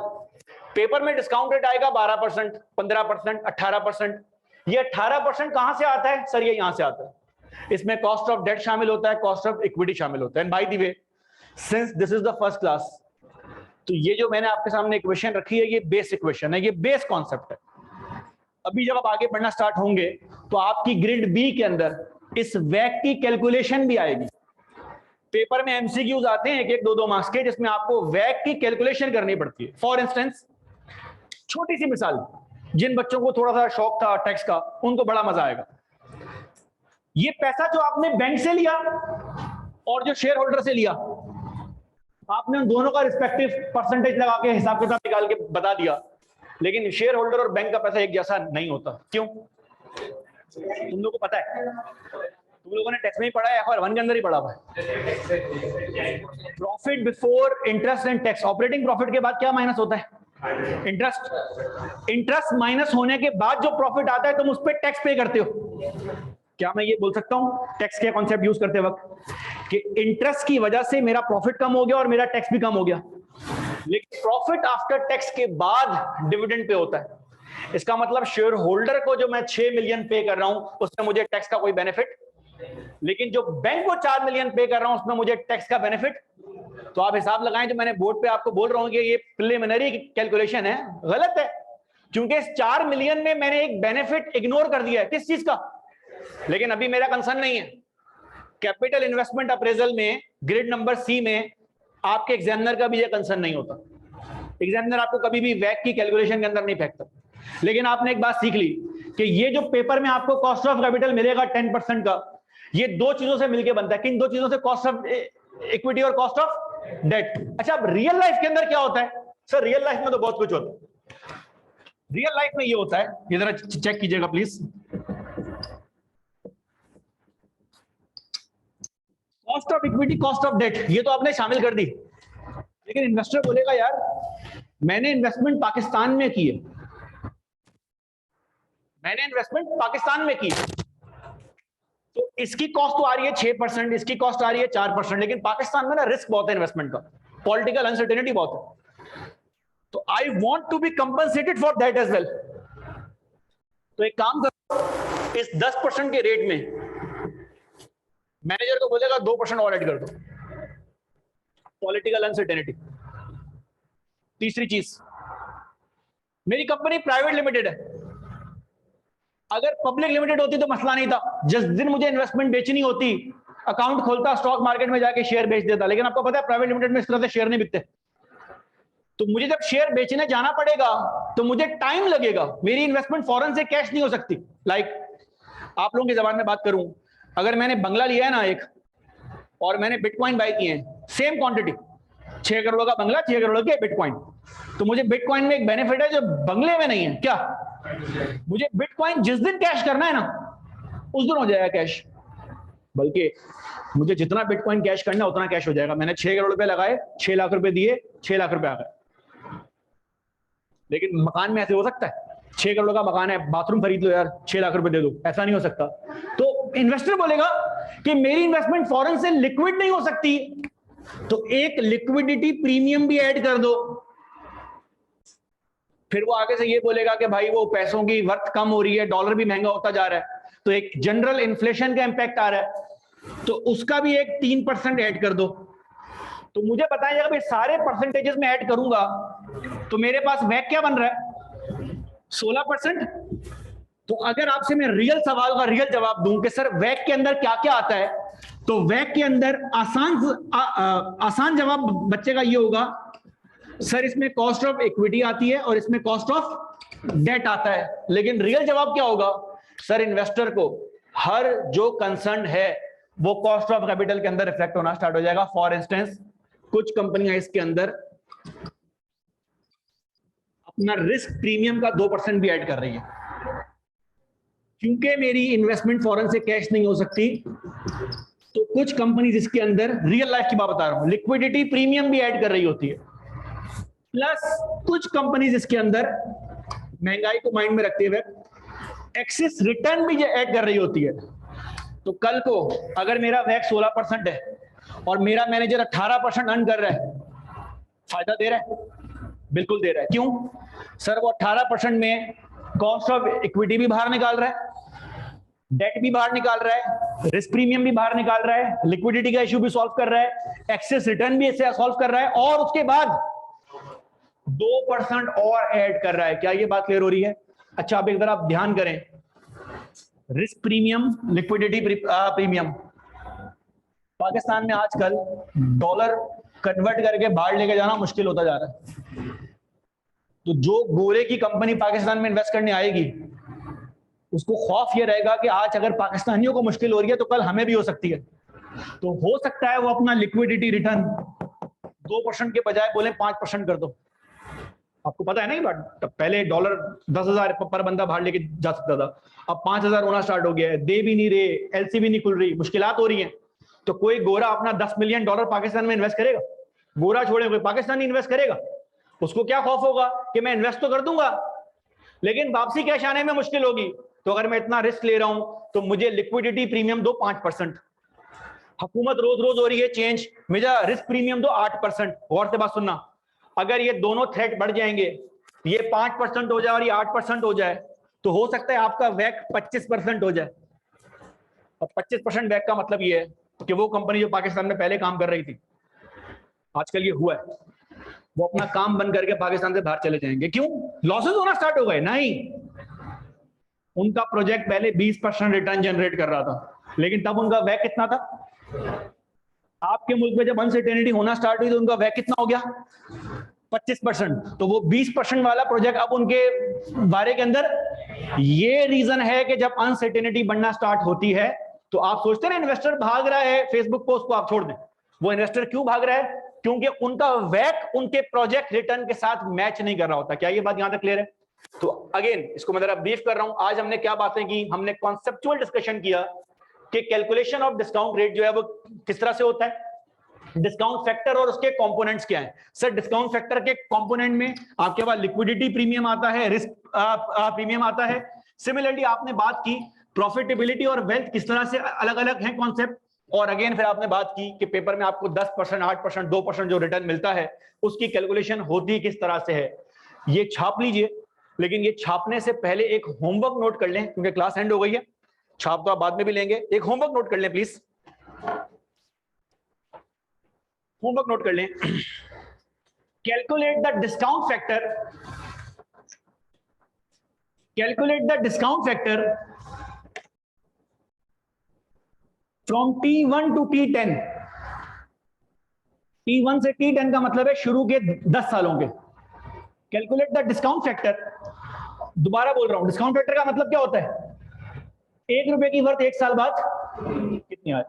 [SPEAKER 2] पेपर में डिस्काउंट रेट आएगा 12%, 15%, 18%। ये 18% कहां से आता है सर? ये यहां से आता है। इसमें कॉस्ट ऑफ डेट शामिल होता है, कॉस्ट ऑफ इक्विटी शामिल होता है। And by the way, since this is the first class, तो ये जो मैंने आपके सामने इक्वेशन रखी है, ये बेस इक्वेशन है, ये बेस कॉन्सेप्ट है। अभी जब आप आगे बढ़ना स्टार्ट होंगे तो आपकी ग्रिड बी के अंदर इस वैक की कैलकुलेशन भी आएगी। पेपर में एमसीक्यूज आते हैं 1-1, 2-2 मार्क्स के, जिसमें आपको वैक की कैलकुलेशन करनी पड़ती है। फॉर इंस्टेंस, छोटी सी मिसाल, जिन बच्चों को थोड़ा सा शौक था टैक्स का, उनको बड़ा मजा आएगा। ये पैसा जो आपने बैंक से लिया और जो शेयर होल्डर से लिया, आपने उन दोनों का रिस्पेक्टिव परसेंटेज लगा के हिसाब किताब निकाल के बता दिया, लेकिन शेयर होल्डर और बैंक का पैसा एक जैसा नहीं होता। क्यों? तुम लोगों को पता है? तुम लोगों ने टैक्स में ही पढ़ा है, FR1 के अंदर ही पढ़ा हुआ है। Profit before interest and tax, operating profit के बाद क्या माइनस होता है? इंटरेस्ट। इंटरेस्ट माइनस होने के बाद जो प्रॉफिट आता है तुम उस पर टैक्स पे करते हो। क्या मैं ये बोल सकता हूं टैक्स के कॉन्सेप्ट यूज करते वक्त कि इंटरेस्ट की वजह से मेरा प्रॉफिट कम हो गया और मेरा टैक्स भी कम हो गया, लेकिन प्रॉफिट आफ्टर टैक्स के बाद डिविडेंड पे होता है। इसका मतलब शेयर होल्डर को जो मैं 6 मिलियन पे कर रहा हूं उसमें मुझे टैक्स का कोई बेनिफिट, लेकिन जो बैंक को 4 मिलियन पे कर रहा हूं उसमें मुझे टैक्स का बेनिफिट। तो आप हिसाब लगाएं, जो मैंने बोर्ड पे आपको बोल रहा हूं कि ये प्रिलिमिनरी कैलकुलेशन है, गलत है, क्योंकि इस 4 मिलियन में मैंने एक बेनिफिट इग्नोर कर दिया है। किस चीज का? लेकिन अभी मेरा कंसर्न नहीं है। कैपिटल इन्वेस्टमेंट अप्रेजल में ग्रिड नंबर सी में आपके एग्जामिनर का भी ये कंसर्न नहीं होता। एग्जामिनर आपको कभी भी वैक की कैलकुलेशन के अंदर नहीं फेंकता। लेकिन आपने एक बात सीख ली कि ये जो पेपर में आपको कॉस्ट ऑफ कैपिटल मिलेगा 10% का, ये दो चीजों से मिलकर बनता है। किन दो चीजों से? कॉस्ट ऑफ इक्विटी और कॉस्ट ऑफ डेट। अच्छा, अब रियल लाइफ के अंदर क्या होता है सर? रियल लाइफ में तो बहुत कुछ होता है। रियल लाइफ में ये होता है, ये जरा चेक कीजिएगा please. Cost of equity, cost of debt, ये तो आपने शामिल कर दी, लेकिन इन्वेस्टर बोलेगा यार मैंने इन्वेस्टमेंट पाकिस्तान में की है, मैंने इन्वेस्टमेंट पाकिस्तान में की, तो इसकी कॉस्ट तो आ रही है 6%, इसकी कॉस्ट आ रही है 4%, लेकिन पाकिस्तान में ना रिस्क बहुत है इन्वेस्टमेंट का, पॉलिटिकल अनसर्टेनिटी बहुत है, तो I want to be compensated for that as well. तो एक काम करो, इस 10% के रेट में मैनेजर को बोलेगा 2% और ऐड कर दो, पॉलिटिकल अनसर्टेनिटी। तीसरी चीज, मेरी कंपनी प्राइवेट लिमिटेड है, अगर पब्लिक लिमिटेड होती तो मसला नहीं था, जिस दिन मुझे इन्वेस्टमेंट बेचनी होती अकाउंट खोलता, स्टॉक मार्केट में जाके शेयर बेच देता, लेकिन आपको पता है प्राइवेट लिमिटेड में इस तरह से शेयर नहीं बिकते। तो मुझे जब शेयर बेचने जाना पड़ेगा तो मुझे टाइम लगेगा, मेरी इन्वेस्टमेंट फौरन से कैश नहीं हो सकती। लाइक आप लोगों की जबान में बात करूं, अगर मैंने बंगला लिया है ना एक, और मैंने बिटकॉइन बाय किए हैं, सेम क्वांटिटी, 6 करोड़ का बंगला, 6 करोड़ के बिटकॉइन, तो मुझे बिटकॉइन में एक बेनिफिट है जो बंगले में नहीं है। क्या? मुझे बिटकॉइन जिस दिन कैश करना है ना उस दिन हो जाएगा कैश, बल्कि मुझे जितना बिटकॉइन कैश करना है उतना कैश हो जाएगा। मैंने 6 करोड़ रुपए लगाए, 6 लाख रुपए दिए, 6 लाख रुपए आ गए। लेकिन मकान में ऐसे हो सकता है? 6 करोड़ का मकान है, बाथरूम खरीद लो यार, 6 लाख रुपए दे दो, ऐसा नहीं हो सकता। तो इन्वेस्टर बोलेगा कि मेरी इन्वेस्टमेंट फौरन से लिक्विड नहीं हो सकती, तो एक लिक्विडिटी प्रीमियम भी ऐड कर दो। फिर वो आगे से ये बोलेगा कि भाई वो पैसों की वर्थ कम हो रही है, डॉलर भी महंगा होता जा रहा है, तो एक जनरल इन्फ्लेशन का इंपैक्ट आ रहा है, तो उसका भी एक 3% ऐड कर दो। तो मुझे बताइए, अगर मैं सारे परसेंटेजेस में ऐड करूंगा तो मेरे पास वैक क्या बन रहा है? 16%। तो अगर आपसे मैं रियल सवाल का रियल जवाब दूं कि सर वैक के अंदर क्या क्या आता है, तो वैक के अंदर आसान जवाब बच्चे का ये होगा, सर इसमें कॉस्ट ऑफ इक्विटी आती है और इसमें कॉस्ट ऑफ डेट आता है। लेकिन रियल जवाब क्या होगा, सर इन्वेस्टर को हर जो कंसर्न है वो कॉस्ट ऑफ कैपिटल के अंदर रिफ्लेक्ट होना स्टार्ट हो जाएगा। फॉर इंस्टेंस कुछ कंपनियां इसके अंदर अपना रिस्क प्रीमियम का 2% भी ऐड कर रही है, क्योंकि मेरी इन्वेस्टमेंट फॉरेन से कैश नहीं हो सकती, तो कुछ कंपनीज इसके अंदर, रियल लाइफ की बात बता रहा हूं, लिक्विडिटी प्रीमियम भी ऐड कर रही होती है। प्लस कुछ कंपनीज इसके अंदर महंगाई को माइंड में रखते हुए एक्सेस रिटर्न भी ऐड कर रही होती है। तो कल को अगर मेरा वैक 16% है और मेरा मैनेजर 18% अर्न कर रहा है, फायदा दे रहा है? बिल्कुल दे रहा है। क्यों? सर वो 18% में कॉस्ट ऑफ इक्विटी भी बाहर निकाल रहा है, डेट भी बाहर निकाल रहा है, रिस्क प्रीमियम भी बाहर निकाल रहा है, लिक्विडिटी का इश्यू भी सॉल्व कर रहा है, एक्सेस रिटर्न भी इससे सॉल्व कर रहा है, और उसके बाद 2% और ऐड कर रहा है। क्या ये बात क्लियर हो रही है? अच्छा, अब एक बार आप ध्यान करें, risk premium, liquidity premium, Pakistan में आजकल डॉलर कन्वर्ट करके बाहर लेके जाना मुश्किल होता जा रहा है। तो जो गोरे की कंपनी पाकिस्तान में इन्वेस्ट करने आएगी, उसको खौफ ये रहेगा कि आज अगर पाकिस्तानियों को मुश्किल हो रही है तो कल हमें भी हो सकती है। तो हो सकता है वो अपना लिक्विडिटी रिटर्न 2% के बजाय बोले 5% कर दो। आपको पता है ना ये बात, पहले डॉलर 10,000 पर बंदा बाहर लेके जा सकता था, अब 5,000 होना स्टार्ट हो गया है, दे भी नहीं रहे, एलसी भी नहीं खुल रही, मुश्किलात हो रही हैं। तो कोई गोरा अपना $10 मिलियन पाकिस्तान में इन्वेस्ट करेगा? गोरा छोड़े कोई पाकिस्तानी इन्वेस्ट करेगा? उसको क्या खौफ होगा कि मैं इन्वेस्ट तो कर दूंगा लेकिन वापसी कैश आने में मुश्किल होगी। तो अगर मैं इतना रिस्क ले रहा हूं तो मुझे लिक्विडिटी प्रीमियम दो 5%। हुकूमत रोज रोज हो रही है चेंज, मुझे रिस्क प्रीमियम दो 8%। गौर से बात सुनना, अगर ये दोनों थ्रेट बढ़ जाएंगे, ये 5% हो जाए और ये 8% हो जाए, तो हो सकता है आपका वैक 25% हो जाए। और 25% वैक का मतलब ये है कि वो कंपनी जो पाकिस्तान में पहले काम कर रही थी, आजकल ये हुआ है, वो अपना काम बंद करके पाकिस्तान से बाहर चले जाएंगे। क्यों? लॉसेस होना स्टार्ट हो गए? नहीं, उनका प्रोजेक्ट पहले 20% रिटर्न जनरेट कर रहा था, लेकिन तब उनका वैक कितना था? आपके मुल्क में जब अनसर्टेनिटी होना स्टार्ट हुई तो उनका वैक कितना हो गया? 25%। तो वो 20% वाला प्रोजेक्ट अब उनके बारे के अंदर। ये रीजन है कि जब अनसर्टेनिटी बढ़ना स्टार्ट होती है तो आप सोचते हैं ना इन्वेस्टर भाग रहा है फेसबुक पोस्ट को, आप छोड़ दें। वो इन्वेस्टर क्यों भाग रहा है? क्योंकि उनका वैक उनके प्रोजेक्ट रिटर्न के साथ मैच नहीं कर रहा होता। क्या ये बात यहां तक क्लियर है? तो अगेन इसको मैं जरा ब्रीफ कर रहा हूं। आज हमने क्या बातें की? हमने कॉन्सेप्चुअल डिस्कशन किया कि कैलकुलेशन ऑफ डिस्काउंट रेट जो है वो किस तरह से होता है, डिस्काउंट फैक्टर और उसके कंपोनेंट्स क्या हैं। सर डिस्काउंट फैक्टर के कंपोनेंट में आपके पास लिक्विडिटी प्रीमियम आता है, रिस्क प्रीमियम आता है। सिमिलरली आपने बात की प्रॉफिटेबिलिटी और वेल्थ किस तरह से अलग अलग हैं कॉन्सेप्ट। और अगेन फिर आपने बात की कि पेपर में आपको 10%, 8%, 2% जो रिटर्न मिलता है उसकी कैलकुलेशन होती किस तरह से है। ये छाप लीजिए, लेकिन ये छापने से पहले एक होमवर्क नोट कर लें, क्योंकि क्लास एंड हो गई है। छाप तो आप बाद में भी लेंगे, एक होमवर्क नोट कर लें प्लीज। होमवर्क नोट कर लें। Calculate the discount factor, calculate the discount factor from T1 to T10। T1 से T10 का मतलब है शुरू के 10 सालों के। कैलकुलेट द डिस्काउंट फैक्टर, दोबारा बोल रहा हूं, डिस्काउंट फैक्टर का मतलब क्या होता है? ₹1 की वर्थ 1 साल बाद कितनी आए।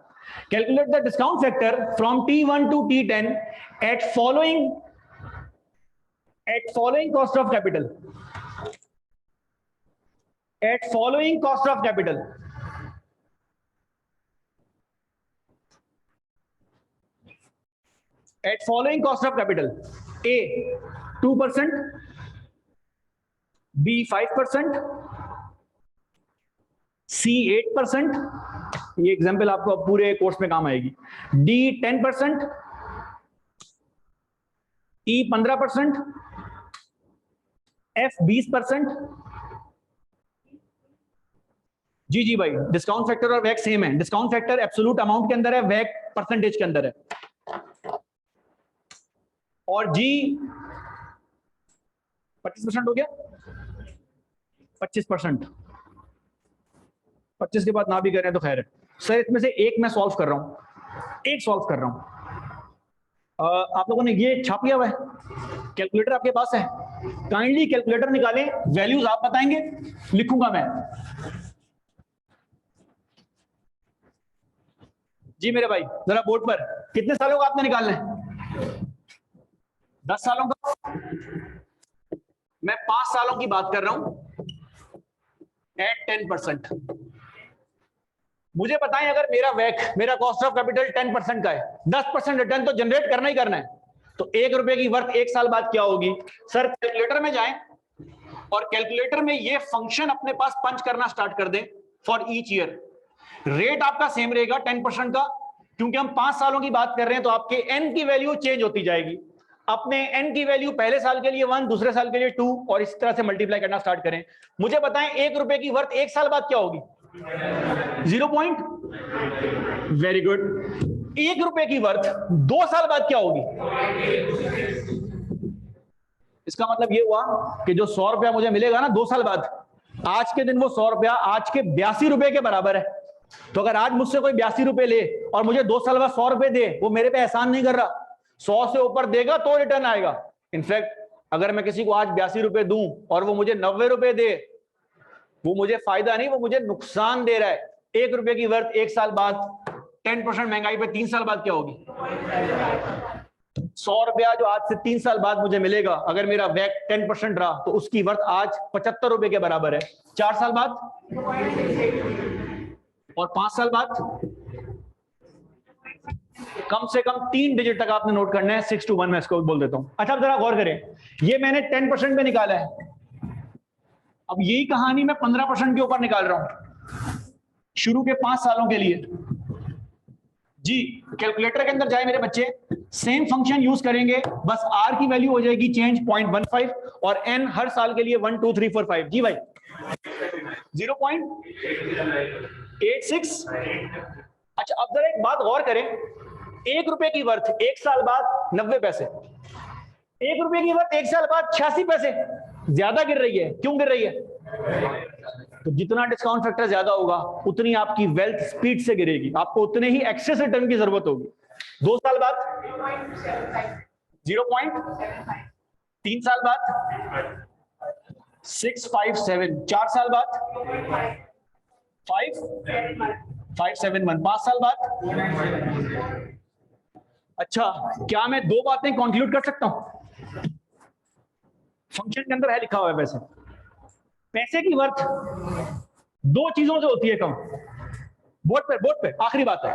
[SPEAKER 2] Calculate the discount factor from T1 to T10 at following cost of capital, at following cost of capital. At following cost of capital: A 2%, B 5%, C 8%, ये एग्जाम्पल आपको पूरे कोर्स में काम आएगी, D 10%, E 15%, F 20%। जी भाई, discount factor और वैक same है। Discount factor absolute amount के अंदर है, वैक परसेंटेज के अंदर है। और जी 25% हो गया, 25%। 25 के बाद ना भी करें तो खैर है। सर इसमें से एक मैं सॉल्व कर रहा हूँ, एक सॉल्व कर रहा हूँ। आप लोगों ने ये छाप लिया हुआ है, कैलकुलेटर आपके पास है, काइंडली कैलकुलेटर निकालें, वैल्यूज आप बताएंगे, लिखूंगा मैं। जी मेरे भाई जरा बोर्ड पर, कितने सालों का आपने निकालना है? 10 सालों का। मैं 5 सालों की बात कर रहा हूं एट 10%। मुझे बताएं अगर मेरा वैक, मेरा कॉस्ट ऑफ कैपिटल 10% का है, 10% रिटर्न तो जनरेट करना ही करना है, तो 1 रुपए की वर्थ 1 साल बाद क्या होगी? सर कैलकुलेटर में जाएं और कैलकुलेटर में ये फंक्शन अपने पास पंच करना स्टार्ट कर दें फॉर ईच ईयर। रेट आपका सेम रहेगा 10% का, क्योंकि हम 5 सालों की बात कर रहे हैं, तो आपके n की वैल्यू चेंज होती जाएगी। अपने n की वैल्यू पहले साल के लिए 1, दूसरे साल के लिए 2 और इस तरह से मल्टीप्लाई करना स्टार्ट करें। मुझे बताएं 1 रुपए की वर्थ 1 साल बाद क्या होगी? 0 पॉइंट। Very good. 1 रुपए की वर्थ 2 साल बाद क्या होगी? इसका मतलब ये हुआ कि जो 100 रुपया मुझे मिलेगा ना 2 साल बाद, आज के दिन वो 100 रुपया आज के 82 रुपए के बराबर है। तो अगर आज मुझसे कोई 82 रुपए ले और मुझे 2 साल बाद 100 रुपए दे, वो मेरे पे एहसान नहीं कर रहा। 100 से ऊपर देगा तो रिटर्न आएगा। इनफैक्ट अगर मैं किसी को आज 82 रुपए दूं और वो मुझे 90 रुपए दे, वो मुझे फायदा नहीं, वो मुझे नुकसान दे रहा है। 1 रुपए की वर्थ 1 साल बाद 10% महंगाई पे 3 साल बाद क्या होगी? 100 रुपया जो आज से 3 साल बाद मुझे मिलेगा, अगर मेरा वैक 10% रहा तो उसकी वर्थ आज 75 रुपए के बराबर है। 4 साल बाद और 5 साल बाद कम से कम 3 डिजिट तक आपने नोट करना है। 6 to 1 मैं इसको बोल देता हूं। अच्छा अब जरा गौर करें, ये मैंने 10% पे निकाला है, अब यही कहानी मैं 15% के ऊपर निकाल रहा हूं शुरू के 5 सालों के लिए। जी कैलकुलेटर के अंदर जाए मेरे बच्चे, सेम फंक्शन यूज करेंगे, बस r की वैल्यू हो जाएगी चेंज 0.15 और n हर साल के लिए 1 2 3 4 5। जी भाई 0.86। अच्छा अब जरा एक बात गौर करें, 1 रुपए की वर्थ 1 साल बाद 90 पैसे, 1 रुपए की वर्थ 1 साल बाद 86 पैसे, ज्यादा गिर रही है। क्यों गिर रही है? तो जितना डिस्काउंट फैक्टर ज्यादा होगा उतनी आपकी वेल्थ स्पीड से गिरेगी, आपको उतने ही एक्सेस रिटर्न की जरूरत होगी। 2 साल बाद 0.75, 3 साल बाद 657, 4 साल बाद 571, 5 साल बाद। अच्छा क्या मैं 2 बातें कंक्लूड कर सकता हूं? फंक्शन के अंदर है लिखा हुआ है, वैसे पैसे की वर्थ 2 चीजों से होती है कम। बोर्ड पे आखिरी बात है,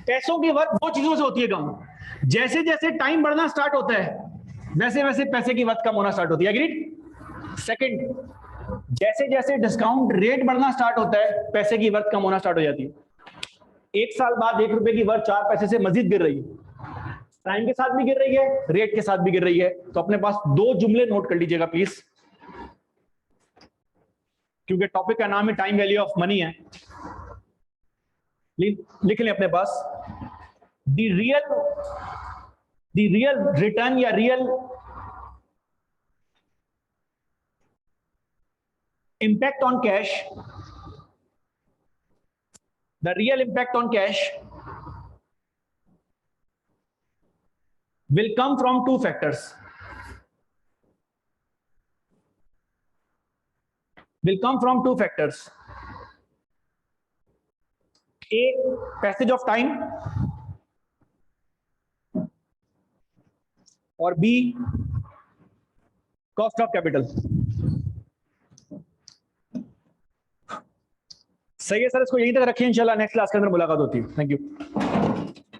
[SPEAKER 2] पैसों की वर्थ 2 चीजों से होती है कम। जैसे जैसे टाइम बढ़ना स्टार्ट होता है वैसे वैसे पैसे की वर्थ कम होना स्टार्ट होती है। एग्रीड? सेकंड, जैसे जैसे डिस्काउंट रेट बढ़ना स्टार्ट होता है पैसे की वर्थ कम होना स्टार्ट हो जाती है। 1 साल बाद 1 रुपए की वर्थ 4 पैसे से मजीद गिर रही है, टाइम के साथ भी गिर रही है, रेट के साथ भी गिर रही है। तो अपने पास 2 जुमले नोट कर लीजिएगा प्लीज, क्योंकि टॉपिक का नाम ही टाइम वैल्यू ऑफ मनी है। लिख लें अपने पास, द रियल रिटर्न या real impact on cash, the real impact on cash will come from 2 factors. Will come from 2 factors. A, passage of time, or B, cost of capital. सही है sir, इसको यहीं तक रखिए, इंशाल्लाह नेक्स्ट क्लास के अंदर मुलाकात होती है। Thank you.